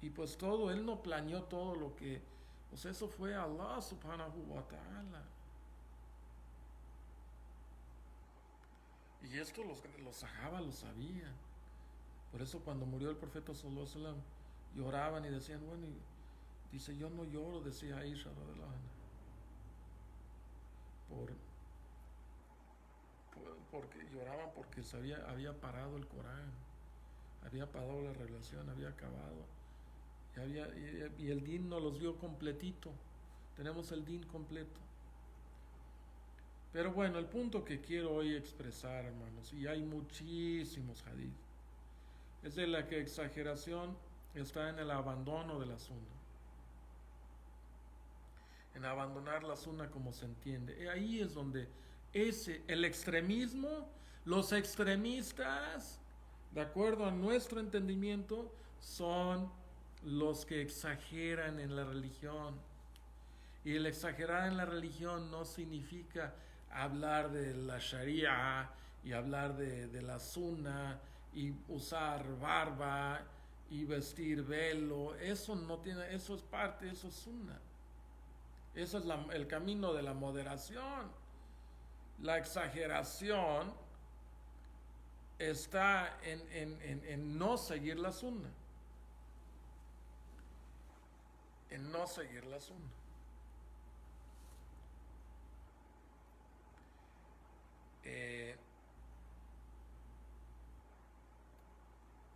Y pues todo, él no planeó todo lo que, pues eso fue Allah subhanahu wa ta'ala. Y esto los sahaba lo sabían. Por eso cuando murió el profeta sallallahu alaihi wasallam, lloraban y decían, bueno, dice, yo no lloro, decía Aisha radhiyallahu anha, porque lloraban porque había parado el Corán, había parado la revelación, había acabado, y el din nos los dio completito, tenemos el din completo. Pero bueno, el punto que quiero hoy expresar, hermanos, y hay muchísimos hadith, es de la que exageración está en el abandono de la sunna, en abandonar la sunna como se entiende. Ahí es donde el extremismo Los extremistas, de acuerdo a nuestro entendimiento, son los que exageran en la religión. Y el exagerar en la religión no significa hablar de la Sharia y hablar de la Sunna y usar barba y vestir velo. Eso no tiene, eso es parte, eso es Sunna. Eso es el camino de la moderación. La exageración está en no seguir la Sunna. En no seguir la Sunna. Eh,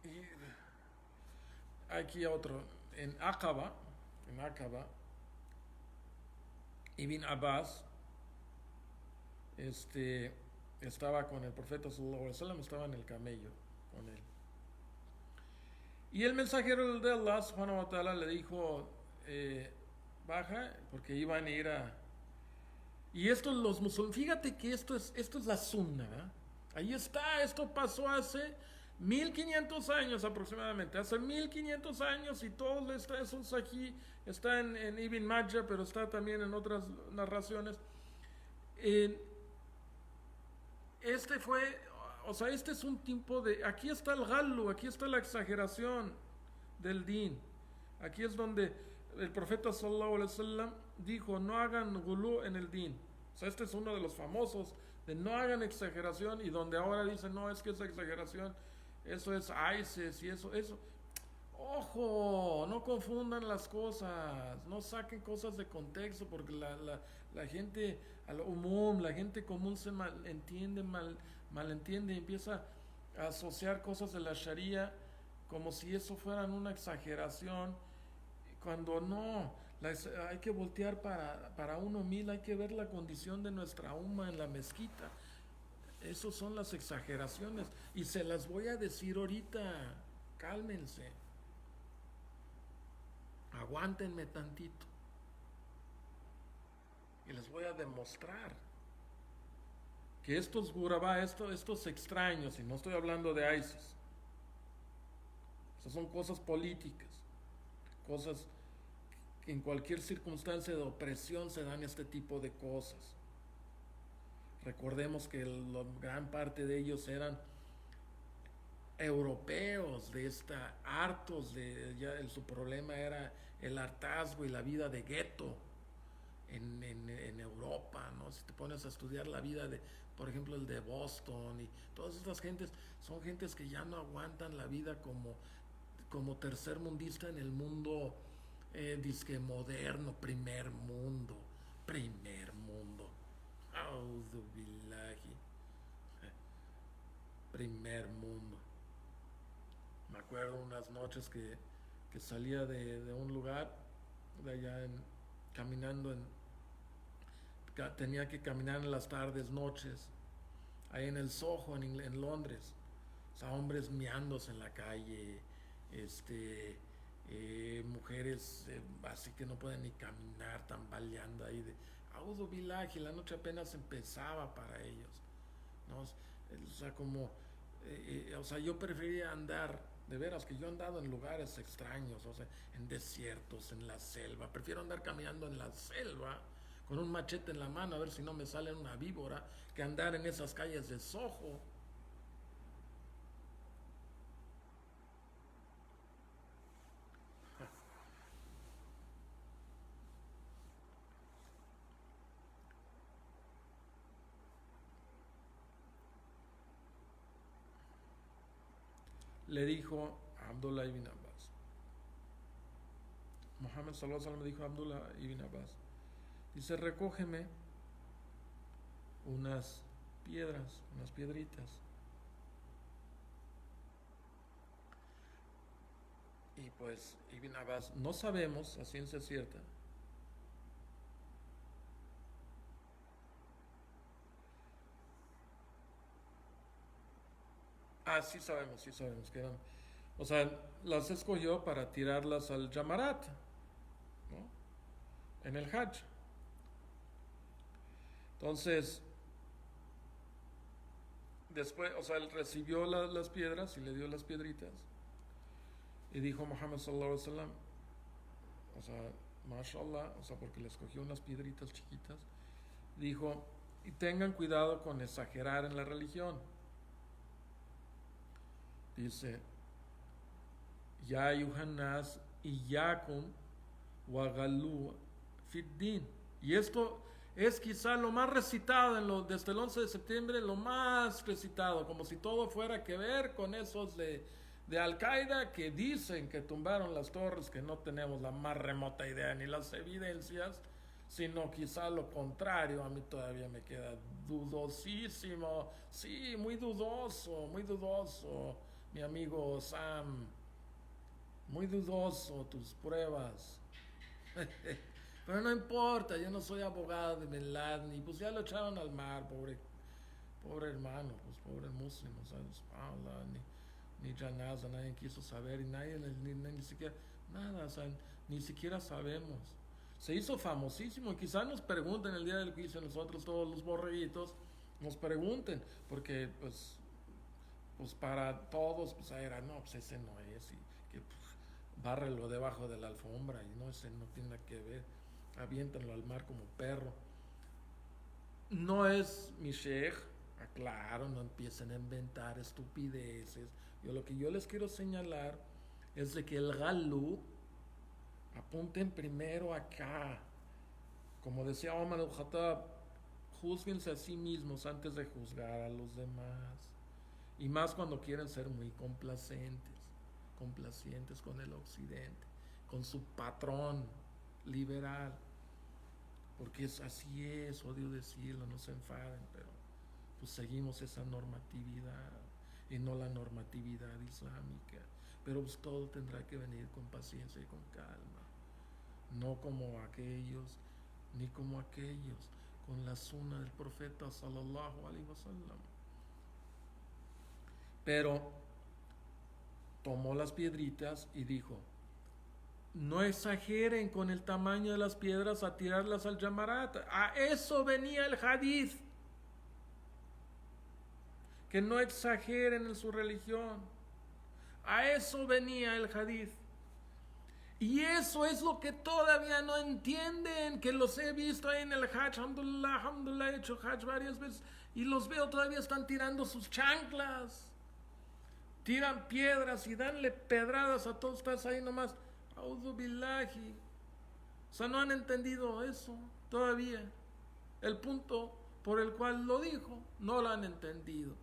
y aquí otro, en Aqaba, Ibn Abbas, estaba con el profeta sallallahu alaihi wasallam, estaba en el camello con él. Y el mensajero de Allah subhanahu wa ta'ala le dijo, baja, porque iban a ir a... Y esto los musulmanes, fíjate que esto es la sunna, ¿verdad? Ahí está, esto pasó hace 1500 años aproximadamente, hace 1500 años, y todo eso aquí está en Ibn Majah, pero está también en otras narraciones. Este fue, o sea, este es un tipo de, aquí está el galu, aquí está la exageración del din. Aquí es donde el profeta sallallahu alaihi wasallam dijo, no hagan gulú en el din. O sea, este es uno de los famosos de no hagan exageración, y donde ahora dicen, no, es que esa exageración, eso es ISIS y eso. Ojo, no confundan las cosas, no saquen cosas de contexto, porque la gente, la gente común se malentiende y empieza a asociar cosas de la Sharia como si eso fueran una exageración, cuando no, hay que voltear para uno mismo, hay que ver la condición de nuestra umma en la mezquita. Esas son las exageraciones, y se las voy a decir ahorita, cálmense. Aguántenme tantito y les voy a demostrar que estos gurabá, estos extraños, y no estoy hablando de ISIS, esas son cosas políticas, cosas que en cualquier circunstancia de opresión se dan este tipo de cosas. Recordemos que gran parte de ellos eran europeos, hartos su problema era el hartazgo y la vida de gueto en Europa, ¿no? Si te pones a estudiar la vida de, por ejemplo, el de Boston, y todas estas gentes, son gentes que ya no aguantan la vida como tercermundista en el mundo, disque moderno, primer mundo. Auzu billahi. Primer mundo. Me acuerdo unas noches que salía de un lugar, de allá caminando tenía que caminar en las tardes, noches, ahí en el Soho, en Londres. O sea, hombres miándose en la calle, mujeres así que no pueden ni caminar, tambaleando ahí de Audo Village, y la noche apenas empezaba para ellos, ¿no? O sea, o sea, yo prefería andar, de veras que yo he andado en lugares extraños, o sea, en desiertos, en la selva. Prefiero andar caminando en la selva con un machete en la mano a ver si no me sale una víbora, que andar en esas calles de Soho. Le dijo a Abdullah ibn Abbas. Muhammad sallallahu alaihi wasallam le dijo a Abdullah ibn Abbas, dice, recógeme unas piedras, unas piedritas. Y pues Ibn Abbas, no sabemos a ciencia cierta sí sabemos que eran, o sea, las escogió para tirarlas al Jamarat, ¿no? En el Hajj. Entonces, después, o sea, él recibió las piedras y le dio las piedritas. Y dijo Muhammad sallallahu alaihi wasallam, o sea, mashallah, o sea, porque le escogió unas piedritas chiquitas, dijo, y tengan cuidado con exagerar en la religión. Dice, ya Yuhannas iyakum wa galu fiddin. Y esto es quizá lo más recitado desde el 11 de septiembre, lo más recitado, como si todo fuera que ver con esos de Al-Qaeda que dicen que tumbaron las torres, que no tenemos la más remota idea ni las evidencias, sino quizá lo contrario. A mí todavía me queda dudosísimo, sí, muy dudoso, mi amigo Sam, muy dudoso tus pruebas. Pero no importa, yo no soy abogado de Bin Laden, y pues ya lo echaron al mar, pobre hermano, pues pobre muslimo, ¿sabes? Allah, ni janaza, nadie quiso saber, y nadie, ni siquiera, nada, o sea, ni siquiera sabemos. Se hizo famosísimo, y quizás nos pregunten el día del juicio, nosotros todos los borreguitos, nos pregunten, porque pues para todos, pues era, no, pues ese no es, y que pues, bárrelo debajo de la alfombra, y no, ese no tiene nada que ver, aviéntenlo al mar como perro. No es mi sheikh, aclaro, no empiecen a inventar estupideces. Lo que yo les quiero señalar es de que el galú, apunten primero acá, como decía Omar al-Khattab, juzguense a sí mismos antes de juzgar a los demás. Y más cuando quieren ser muy complacientes con el occidente, con su patrón liberal. Porque así es, odio decirlo, no se enfaden, pero pues seguimos esa normatividad y no la normatividad islámica. Pero pues todo tendrá que venir con paciencia y con calma, no como aquellos, ni como aquellos, con la sunna del profeta sallallahu alaihi wasallam. Pero tomó las piedritas y dijo, no exageren con el tamaño de las piedras a tirarlas al Jamarat. A eso venía el hadith. Que no exageren en su religión. A eso venía el hadith. Y eso es lo que todavía no entienden, que los he visto ahí en el Hajj, alhamdulillah, he hecho Hajj varias veces, y los veo todavía están tirando sus chanclas. Tiran piedras y danle pedradas a todos, estás ahí nomás. Audu billahi. O sea, no han entendido eso todavía. El punto por el cual lo dijo, no lo han entendido.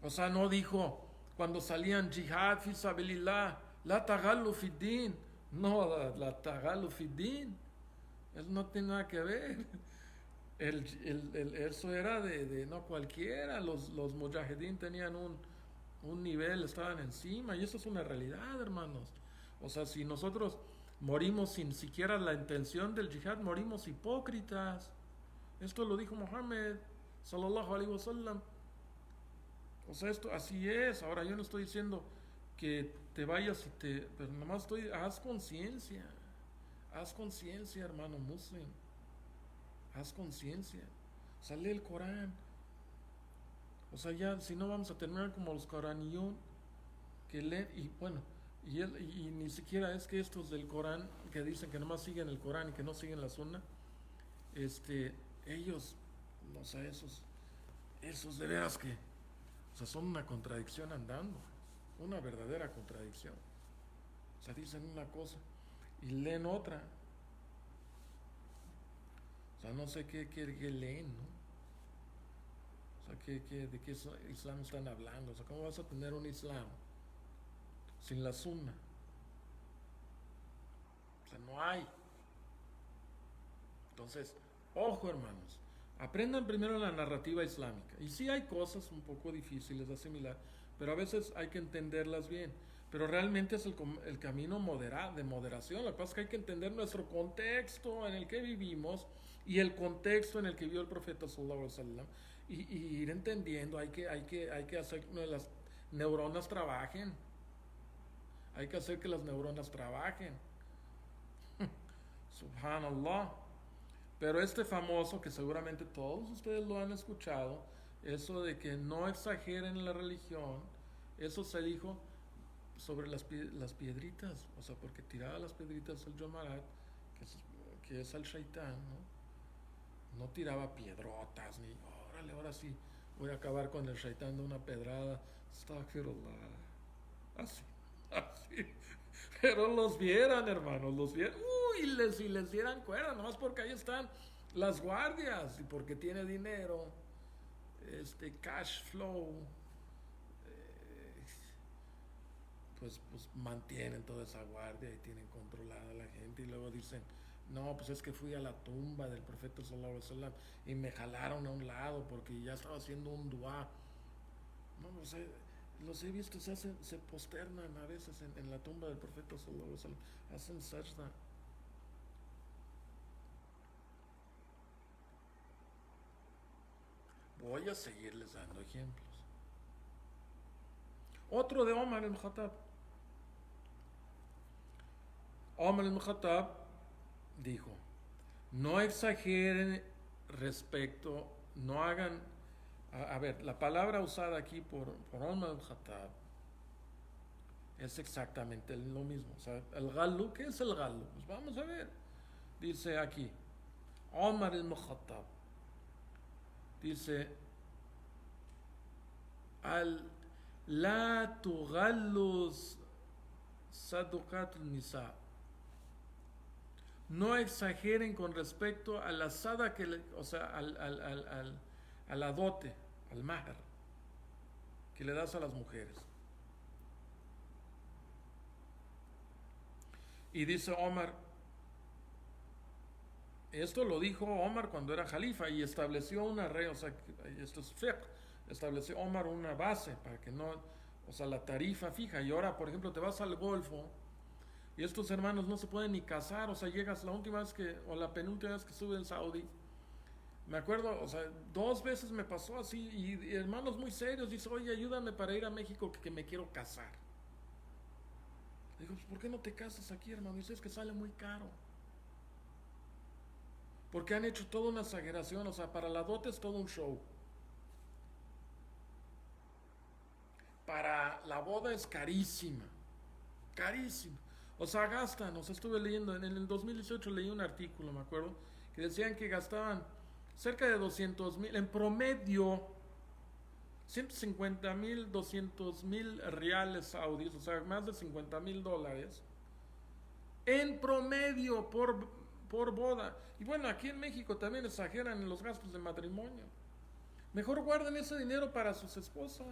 O sea, no dijo cuando salían jihad fi sabilillah, la tagalu fiddin. No, la tagalu fiddin. Eso no tiene nada que ver. Eso era de no cualquiera. Los mujahideen tenían un nivel, estaban encima, y eso es una realidad, hermanos. O sea, si nosotros morimos sin siquiera la intención del jihad, morimos hipócritas. Esto lo dijo Muhammad sallallahu alaihi wasallam. O sea, esto así es. Ahora yo no estoy diciendo que te vayas pero nomás haz conciencia, hermano muslim, haz conciencia, sale el Corán. O sea, ya, si no vamos a terminar como los coraniyón, que leen, y bueno, y ni siquiera es que estos del Corán, que dicen que nomás siguen el Corán y que no siguen la Sunna, ellos, o sea, esos de veras que, o sea, son una contradicción andando, una verdadera contradicción. O sea, dicen una cosa y leen otra. O sea, no sé qué leen, ¿no? O sea, ¿de qué Islam están hablando? O sea, ¿cómo vas a tener un Islam sin la Sunna? O sea, no hay. Entonces, ojo, hermanos, aprendan primero la narrativa islámica. Y sí hay cosas un poco difíciles de asimilar, pero a veces hay que entenderlas bien. Pero realmente es el camino de moderación. Lo que pasa es que hay que entender nuestro contexto en el que vivimos y el contexto en el que vivió el profeta sallallahu alaihi wasallam, y ir entendiendo. Hay que hacer que las neuronas trabajen. Hay que hacer que las neuronas trabajen. Subhanallah. Pero este famoso, que seguramente todos ustedes lo han escuchado, eso de que no exageren la religión, eso se dijo sobre las piedritas, o sea, porque tiraba las piedritas al John Marat, que es, que es al Shaitán, ¿no? No tiraba piedrotas, ni, órale, ahora sí, voy a acabar con el Shaitán de una pedrada, astaghfirullah, así, así. Pero los vieran, hermanos, los vieran, uy, y les dieran cuerda, nomás porque ahí están las guardias, y porque tiene dinero, cash flow, pues mantienen toda esa guardia y tienen controlada a la gente y luego dicen, no, pues es que fui a la tumba del profeta sallallahu alaihi wasallam y me jalaron a un lado porque ya estaba haciendo un dua. No, o sea, los he visto, se posternan a veces en la tumba del profeta sallallahu alaihi wasallam, hacen sajda. Voy a seguirles dando ejemplos. Otro de Omar el-Khattab. Omar el-Khattab dijo, no exageren respecto, no hagan, a ver, la palabra usada aquí por Omar al-Khattab es exactamente lo mismo. O sea, el galu, ¿qué es el galu? Pues vamos a ver. Dice aquí, Omar al-Khattab, dice, al la tugallus sadukat nisa. No exageren con respecto a la sada que o sea, a la dote, al mahar, que le das a las mujeres. Y dice Omar, esto lo dijo Omar cuando era califa y estableció una regla, o sea, esto es fiqh, estableció Omar una base para que no, o sea, la tarifa fija. Y ahora, por ejemplo, te vas al Golfo y estos hermanos no se pueden ni casar, o sea, llegas la última vez que, o la penúltima vez que estuve en Saudi, me acuerdo, o sea, 2 veces me pasó así y hermanos muy serios, dice, oye, ayúdame para ir a México que me quiero casar. Digo, pues, ¿por qué no te casas aquí, hermano? Dice, es que sale muy caro. Porque han hecho toda una exageración, o sea, para la dote es todo un show. Para la boda es carísima, carísima. O sea, gastan, o sea, estuve leyendo, en el 2018 leí un artículo, me acuerdo, que decían que gastaban cerca de 200,000, en promedio, 150,000, 200,000 reales saudíes, o sea, más de $50,000, en promedio por boda. Y bueno, aquí en México también exageran en los gastos de matrimonio. Mejor guarden ese dinero para sus esposas.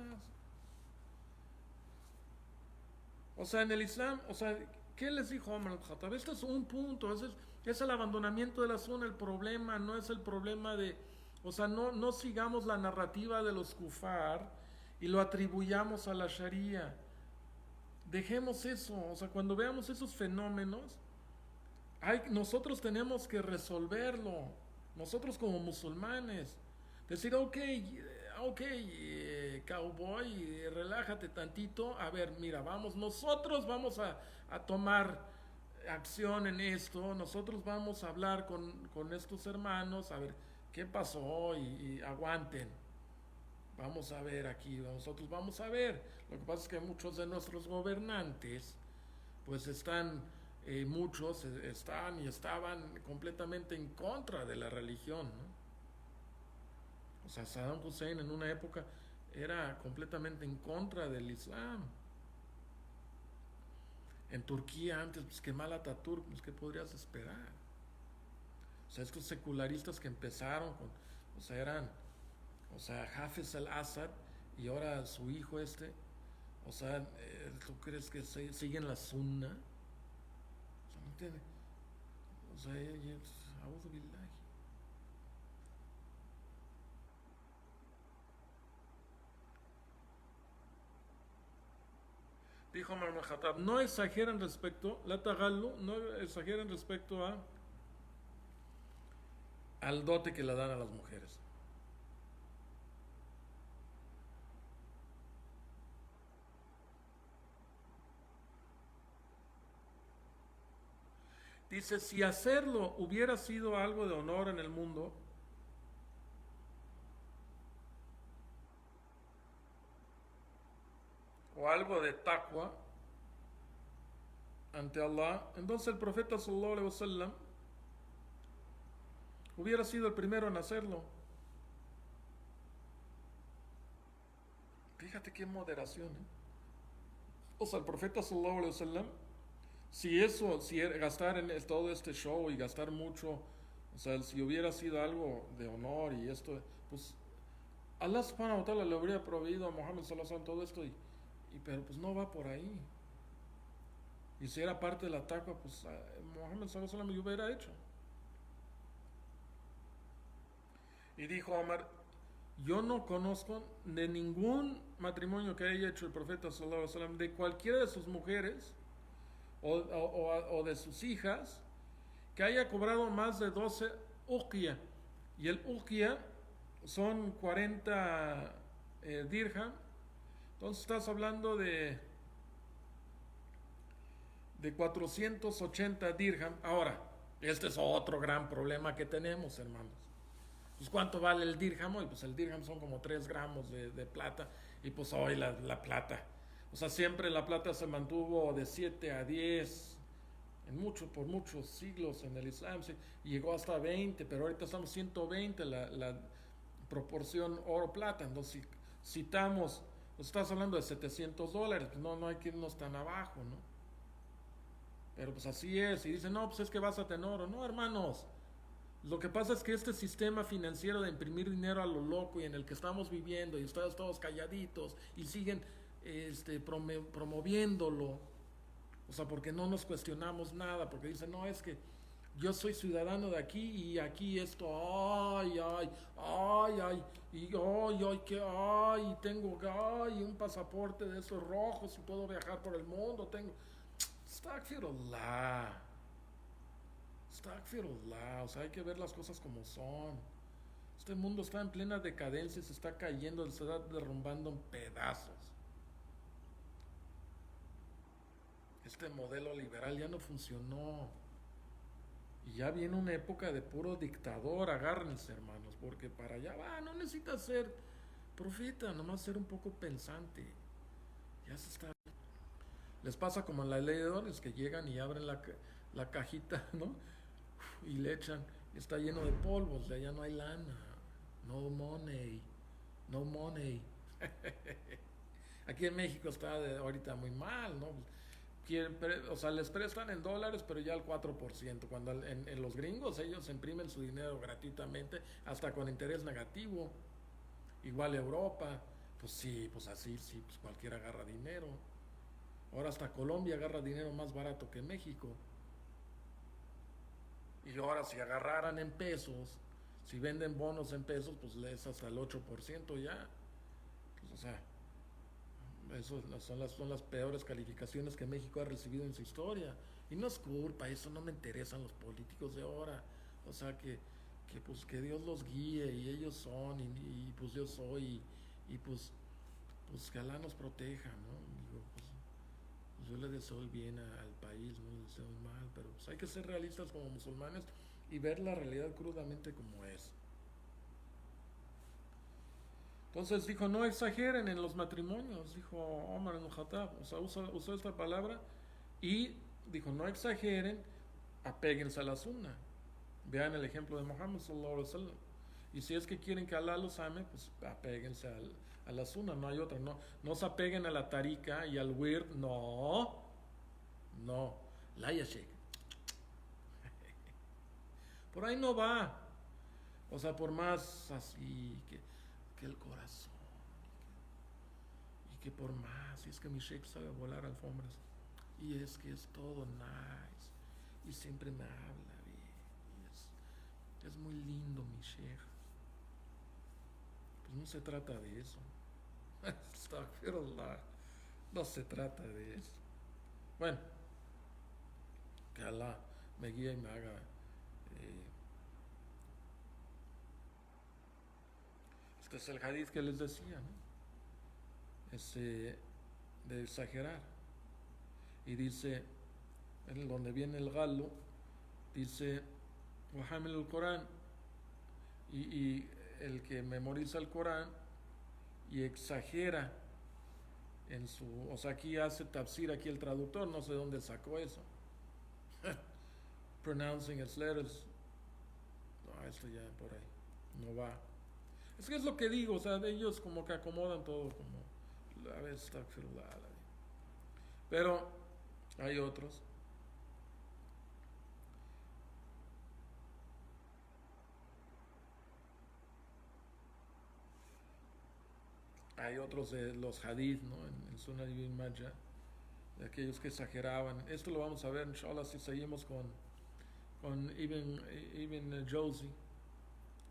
O sea, en el Islam, o sea, ¿qué les dijo Omar al-Khattab? Este es un punto, es el abandonamiento de la zona, el problema, no es el problema de, o sea, no sigamos la narrativa de los kufar y lo atribuyamos a la Sharia. Dejemos eso, o sea, cuando veamos esos fenómenos, nosotros tenemos que resolverlo, nosotros como musulmanes. Decir, ok, cowboy, relájate tantito. A ver, mira, nosotros vamos a tomar acción en esto, nosotros vamos a hablar con estos hermanos, a ver qué pasó y aguanten. Vamos a ver aquí, nosotros vamos a ver. Lo que pasa es que muchos de nuestros gobernantes, pues muchos están y estaban completamente en contra de la religión, ¿no? O sea, Saddam Hussein en una época era completamente en contra del Islam. En Turquía antes, pues Kemal Atatürk, pues ¿qué podrías esperar? O sea, estos secularistas que empezaron o sea, o sea, Hafez al-Assad y ahora su hijo o sea, ¿tú crees que siguen la sunna? O sea, no tiene, o sea, a'udhu billahi. Dijo Marwan Khattab, no exageren respecto, la tagallu, no exageren respecto al dote que le dan a las mujeres. Dice, si hacerlo hubiera sido algo de honor en el mundo, o algo de taqwa ante Allah, entonces el profeta sallallahu alaihi wasallam hubiera sido el primero en hacerlo. Fíjate qué moderación, ¿eh? O sea, el profeta sallallahu alaihi wasallam, si eso, si gastar en todo este show y gastar mucho, o sea, si hubiera sido algo de honor y esto, pues Allah subhanahu wa ta'ala le habría proveído a Muhammad sallallahu alaihi wasallam todo esto pero pues no va por ahí. Y si era parte del ataque, pues Muhammad sallallahu alaihi wasallam lo hubiera hecho. Y dijo Omar, yo no conozco de ningún matrimonio que haya hecho el profeta sallallahu alaihi wasallam de cualquiera de sus mujeres o de sus hijas que haya cobrado más de 12 uqia. Y el uqia son 40 dirham. Entonces estás hablando de 480 dirham. Ahora, este es otro gran problema que tenemos, hermanos. Pues ¿cuánto vale el dirham hoy? Pues el dirham son como 3 gramos de plata. Y pues hoy la plata. O sea, siempre la plata se mantuvo de 7 a 10 por muchos siglos en el Islam. Sí, y llegó hasta 20, pero ahorita estamos 120 la proporción oro-plata. Entonces, si citamos, pues estás hablando de $700, pues no hay que irnos tan abajo, ¿no? Pero pues así es. Y dicen, no, pues es que vas a tener oro. No, hermanos. Lo que pasa es que este sistema financiero de imprimir dinero a lo loco y en el que estamos viviendo y estamos todos calladitos y siguen promoviéndolo, o sea, porque no nos cuestionamos nada, porque dicen, no, es que yo soy ciudadano de aquí y aquí esto, y tengo, un pasaporte de esos rojos y puedo viajar por el mundo, tengo, Astaghfirullah. Astaghfirullah. O sea, hay que ver las cosas como son. Este mundo está en plena decadencia, se está cayendo, se está derrumbando en pedazos. Este modelo liberal ya no funcionó. Y ya viene una época de puro dictador. Agárrense, hermanos, porque para allá va. No necesitas ser profeta, nomás ser un poco pensante. Ya se está. Les pasa como en la ley de dones, que llegan y abren la cajita, ¿no? Y le echan, está lleno de polvos, de allá no hay lana. No money, no money. Aquí en México está ahorita muy mal, ¿no? O sea, les prestan en dólares, pero ya al 4%. Cuando en los gringos ellos imprimen su dinero gratuitamente, hasta con interés negativo. Igual Europa, pues sí, pues así, sí, pues cualquiera agarra dinero. Ahora hasta Colombia agarra dinero más barato que México. Y ahora si agarraran en pesos, si venden bonos en pesos, pues les hasta el 8% ya. Pues, o sea, eso son las peores calificaciones que México ha recibido en su historia. Y no es culpa, eso no me interesan los políticos de ahora. O sea, pues que Dios los guíe y ellos son pues yo soy pues que Alá nos proteja, ¿no? Digo, pues yo le deseo el bien al país, no le deseo el mal, pero pues hay que ser realistas como musulmanes y ver la realidad crudamente como es. Entonces dijo, no exageren en los matrimonios, dijo Omar ibn Khattab, o sea, usó esta palabra y dijo, no exageren, apéguense a la sunna. Vean el ejemplo de Muhammad sallallahu alaihi wasallam. Y si es que quieren que Alá los ame, pues apéguense a la sunna, no hay otra. No se apeguen a la tarika y al wird, no, la yashik. Por ahí no va. O sea, por más así que el corazón. Y que por más, y es que mi sheikh sabe volar alfombras. Y es que es todo nice. Y siempre me habla bien. Es muy lindo mi sheikh. Pues no se trata de eso. Astaghfirullah. No se trata de eso. Bueno, que Alá me guíe y me haga. Este es el hadith que les decía, ¿no? De exagerar. Y dice, en donde viene el galo, dice, Muhammad el Corán, y el que memoriza el Corán y exagera en su, o sea, aquí hace tafsir, aquí el traductor, no sé dónde sacó eso. Pronouncing its letters, no, esto ya por ahí no va. Es que es lo que digo, o sea, de ellos como que acomodan todo como, a veces está, pero hay otros. Hay otros de los hadith, ¿no? En Sunan Ibn Majah, de aquellos que exageraban. Esto lo vamos a ver, inshallah, si seguimos con Ibn Jawzi.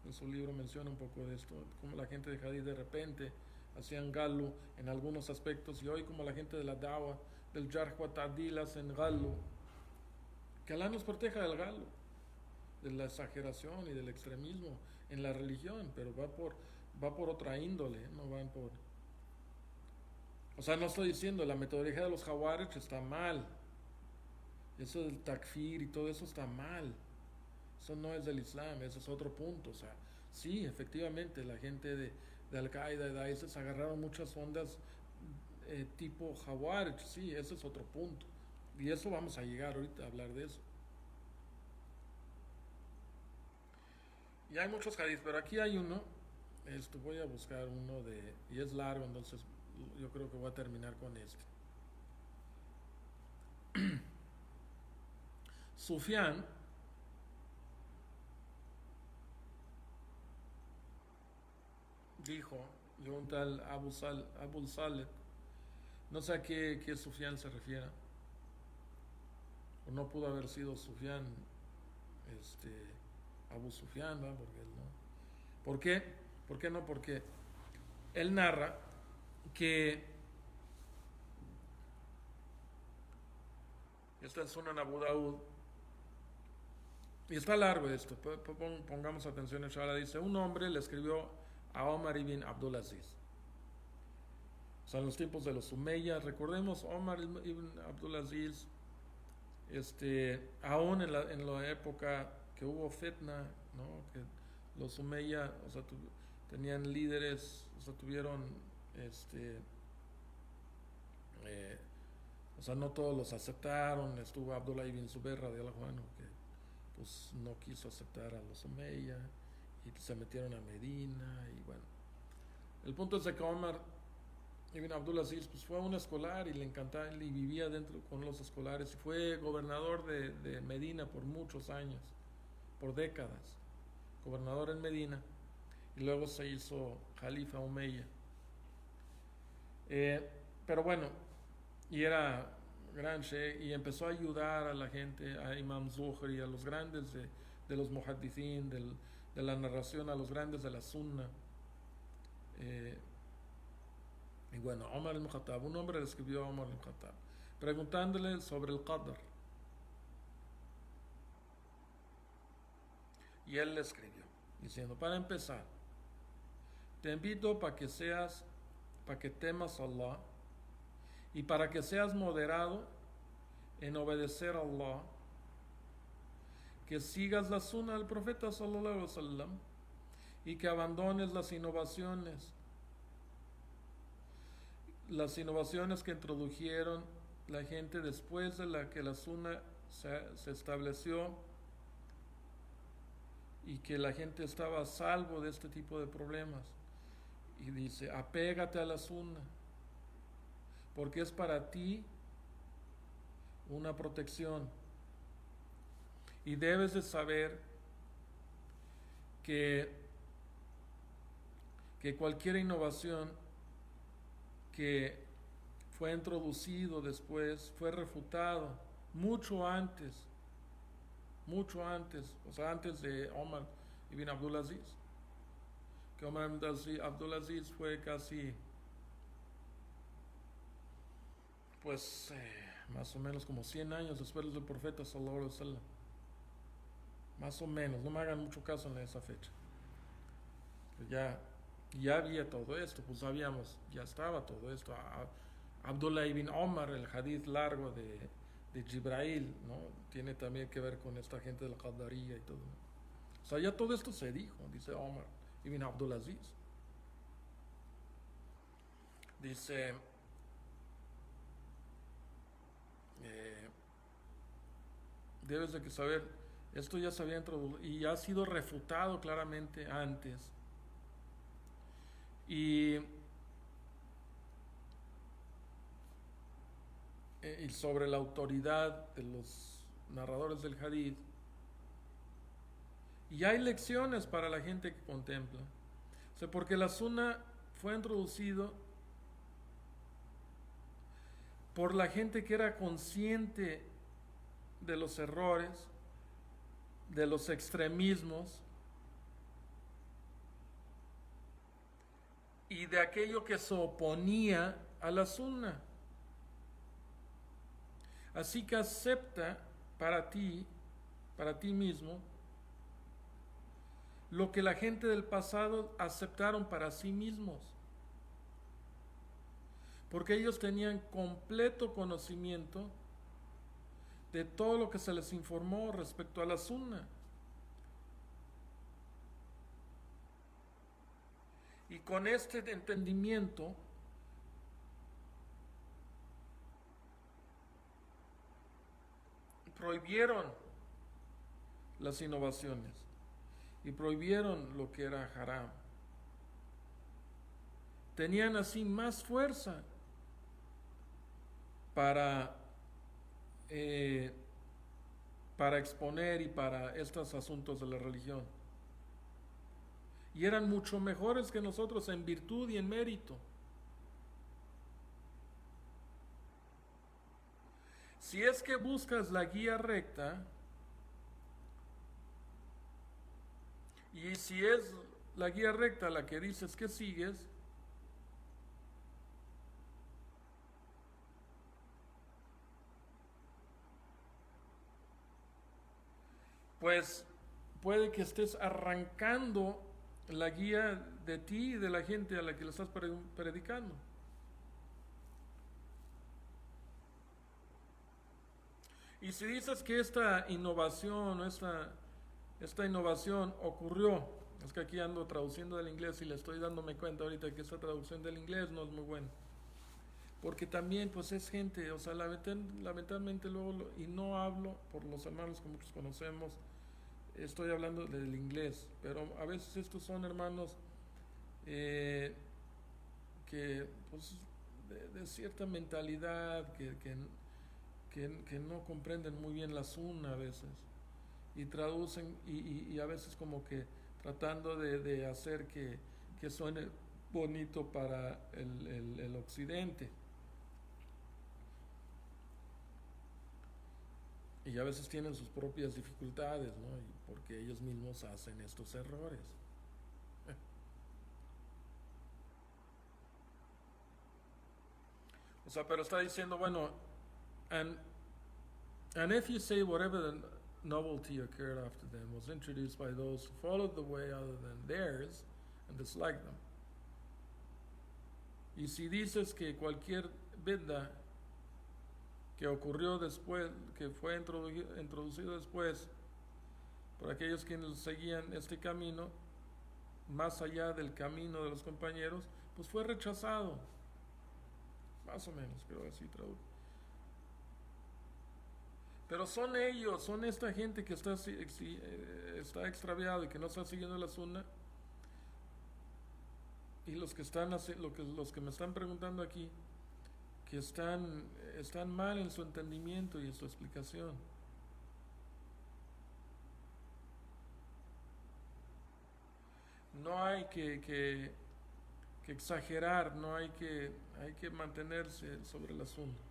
En su libro menciona un poco de esto, como la gente de hadith de repente hacían galu en algunos aspectos, y hoy como la gente de la dawa, del jarh wa ta'dil hacen galu. Que Allah nos proteja del galu, de la exageración y del extremismo en la religión, pero va por otra índole, no van por... O sea, no estoy diciendo, la metodología de los Jawarech está mal. Eso del takfir y todo eso está mal. Eso no es del Islam, ese es otro punto. O sea, sí, efectivamente, la gente de Al-Qaeda, de ISIS agarraron muchas ondas tipo Jawarech, sí, ese es otro punto. Y eso vamos a llegar ahorita a hablar de eso. Y hay muchos hadiths, pero aquí hay uno. Esto voy a buscar uno de... Y es largo, entonces yo creo que voy a terminar con este. Sufyan dijo, de un tal Abu Saleh, no sé a qué Sufyan se refiere, o no pudo haber sido Sufyan, este, Abu Sufyan, ¿no? Porque él no. ¿Por qué? ¿Por qué no? Porque él narra que está en Sunan Abu Daud, y está largo esto, pongamos atención, inshallah, dice, un hombre le escribió a Omar ibn Abdulaziz. O sea, en los tiempos de los Umayyas, recordemos, Omar ibn Abdulaziz, aún en la época que hubo fitna, ¿no? Que los Umayyas, o sea, tenían líderes, o sea, tuvieron, eh, o sea, no todos los aceptaron. Estuvo Abdullah ibn Zubair radiallahu anhu, que pues no quiso aceptar a los Umayyas y se metieron a Medina, y bueno, el punto es de que Omar ibn Abdulaziz pues fue un escolar y le encantaba y vivía dentro con los escolares, y fue gobernador de Medina por muchos años, por décadas, gobernador en Medina, y luego se hizo Jalifa Umayya. Pero bueno, y era gran sheikh, y empezó a ayudar a la gente, a Imam Zuhri, a los grandes de los muhaddithin, de la narración, a los grandes de la sunna. Y bueno, Omar al-Khattab, un hombre le escribió a Omar al-Khattab preguntándole sobre el Qadr, y él le escribió diciendo, para empezar, te invito para que temas a Allah, y para que seas moderado en obedecer a Allah, que sigas la sunna del profeta sallallahu alaihi wasallam, y que abandones las innovaciones que introdujeron la gente después de la que la sunna se estableció, y que la gente estaba a salvo de este tipo de problemas. Y dice, apégate a la sunna, porque es para ti una protección. Y debes de saber que cualquier innovación que fue introducido después fue refutado mucho antes, o sea, antes de Omar ibn Abdulaziz. Que Omar ibn Abdulaziz fue casi, pues, más o menos como 100 años después del profeta sallallahu alaihi wasallam. Más o menos, no me hagan mucho caso en esa fecha. Ya había todo esto, pues ya estaba todo esto. Abdullah ibn Omar, el hadith largo de de Jibrail, ¿no? Tiene también que ver con esta gente de la Qadariya y todo. O sea, ya todo esto se dijo, dice Omar ibn Abdulaziz. Dice, eh, debes de que saber, esto ya se había introducido y ha sido refutado claramente antes. Y sobre la autoridad de los narradores del hadith. Y hay lecciones para la gente que contempla. O sea, porque la sunna fue introducido por la gente que era consciente de los errores, de los extremismos y de aquello que se oponía a la sunna. Así que acepta para ti mismo, lo que la gente del pasado aceptaron para sí mismos. Porque ellos tenían completo conocimiento de todo lo que se les informó respecto a la sunna. Y con este entendimiento prohibieron las innovaciones y prohibieron lo que era haram. Tenían así más fuerza para exponer y para estos asuntos de la religión. Y eran mucho mejores que nosotros en virtud y en mérito. Si es que buscas la guía recta, y si es la guía recta la que dices que sigues, pues puede que estés arrancando la guía de ti y de la gente a la que le estás predicando. Y si dices que esta innovación ocurrió, es que aquí ando traduciendo del inglés y le estoy dándome cuenta ahorita que esta traducción del inglés no es muy buena. Porque también pues es gente, o sea, lamentablemente luego, y no hablo por los hermanos que muchos conocemos, estoy hablando del inglés, pero a veces estos son hermanos que pues de cierta mentalidad, que no comprenden muy bien la sunna a veces, y traducen y a veces como que tratando de hacer que suene bonito para el occidente. Y a veces tienen sus propias dificultades, ¿no? Y porque ellos mismos hacen estos errores. O sea, pero está diciendo, bueno, and, and if you say whatever the novelty occurred after them was introduced by those who followed the way other than theirs and disliked them. Y si dices que cualquier bid'ah que ocurrió después, que fue introducido después por aquellos quienes seguían este camino, más allá del camino de los compañeros, pues fue rechazado. Más o menos, creo que así traduzco. Pero son ellos, son esta gente que está extraviado y que no está siguiendo la sunna. Y los que me están preguntando aquí, que están mal en su entendimiento y en su explicación. No hay que exagerar, no hay que mantenerse sobre el asunto.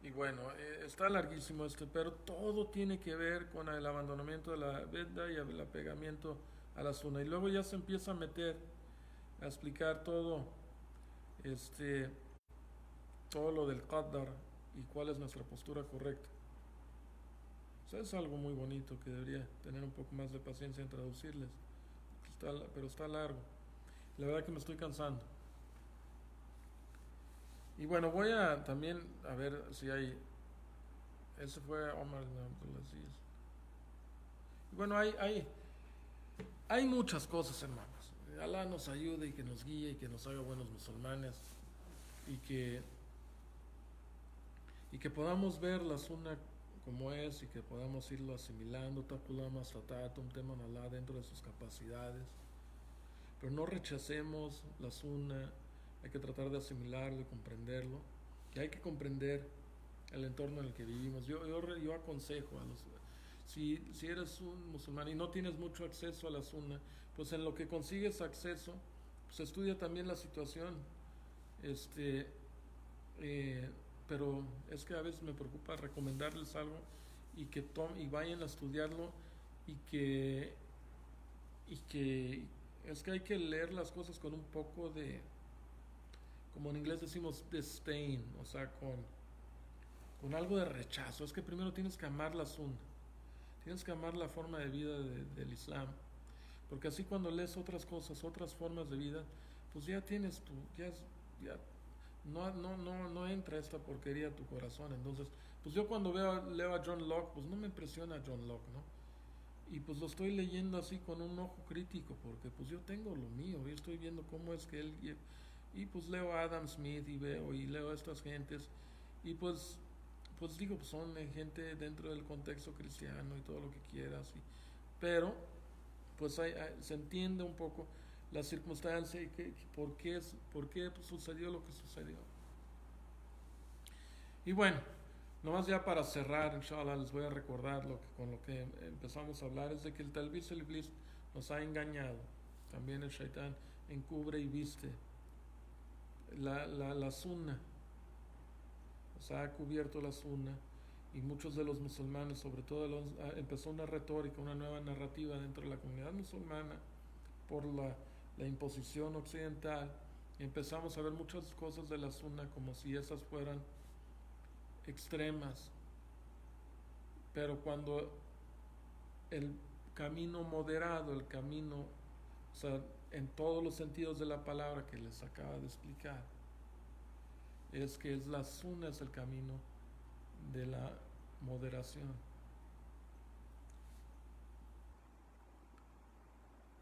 Y bueno, está larguísimo pero todo tiene que ver con el abandonamiento de la veda y el apegamiento a la sunna. Y luego ya se empieza a meter, a explicar este, todo lo del qadar y cuál es nuestra postura correcta. O sea, es algo muy bonito que debería tener un poco más de paciencia en traducirles, pero está largo. La verdad que me estoy cansando. Y bueno, voy a también a ver si hay... Ese fue Omar ibn Abdulaziz. Y bueno, hay muchas cosas, hermanos. Alá nos ayude y que nos guíe y que nos haga buenos musulmanes y que podamos ver la sunna como es y que podamos irlo asimilando, takulama un tema en Allah dentro de sus capacidades. Pero no rechacemos la sunna, hay que tratar de asimilarlo y comprenderlo. Y hay que comprender el entorno en el que vivimos. Yo aconsejo a los... Si eres un musulmán y no tienes mucho acceso a la sunna, pues en lo que consigues acceso, pues estudia también la situación. Este, eh, pero es que a veces me preocupa recomendarles algo y vayan a estudiarlo y que es que hay que leer las cosas con un poco de, como en inglés decimos, disdain, o sea, con algo de rechazo. Es que primero tienes que amar la sunna, tienes que amar la forma de vida del Islam, porque así cuando lees otras cosas, otras formas de vida, pues ya tienes tu, ya no entra esta porquería a tu corazón. Entonces, pues yo cuando leo a John Locke, pues no me impresiona John Locke, ¿no? Y pues lo estoy leyendo así con un ojo crítico, porque pues yo tengo lo mío, y estoy viendo cómo es que y pues leo a Adam Smith y leo a estas gentes, y pues digo, pues son gente dentro del contexto cristiano y todo lo que quieras, pero pues se entiende un poco la circunstancia y por qué pues, sucedió lo que sucedió. Y bueno, nomás ya para cerrar, inshallah, les voy a recordar con lo que empezamos a hablar, es de que el talbis el iblis nos ha engañado. También el shaitán encubre y viste la sunna, o sea, ha cubierto la sunna, y muchos de los musulmanes, sobre todo, empezó una retórica, una nueva narrativa dentro de la comunidad musulmana por la imposición occidental, y empezamos a ver muchas cosas de la sunna como si esas fueran extremas, pero cuando el camino moderado, el camino, o sea, en todos los sentidos de la palabra que les acaba de explicar, es que es la sunna, es el camino de la moderación.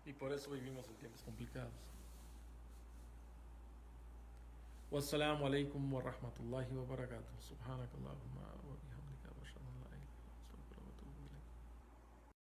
Y por eso vivimos en tiempos complicados. Wassalamu alaikum wa rahmatullahi wa barakatuh. Subhanakallahumma wa bihamdika.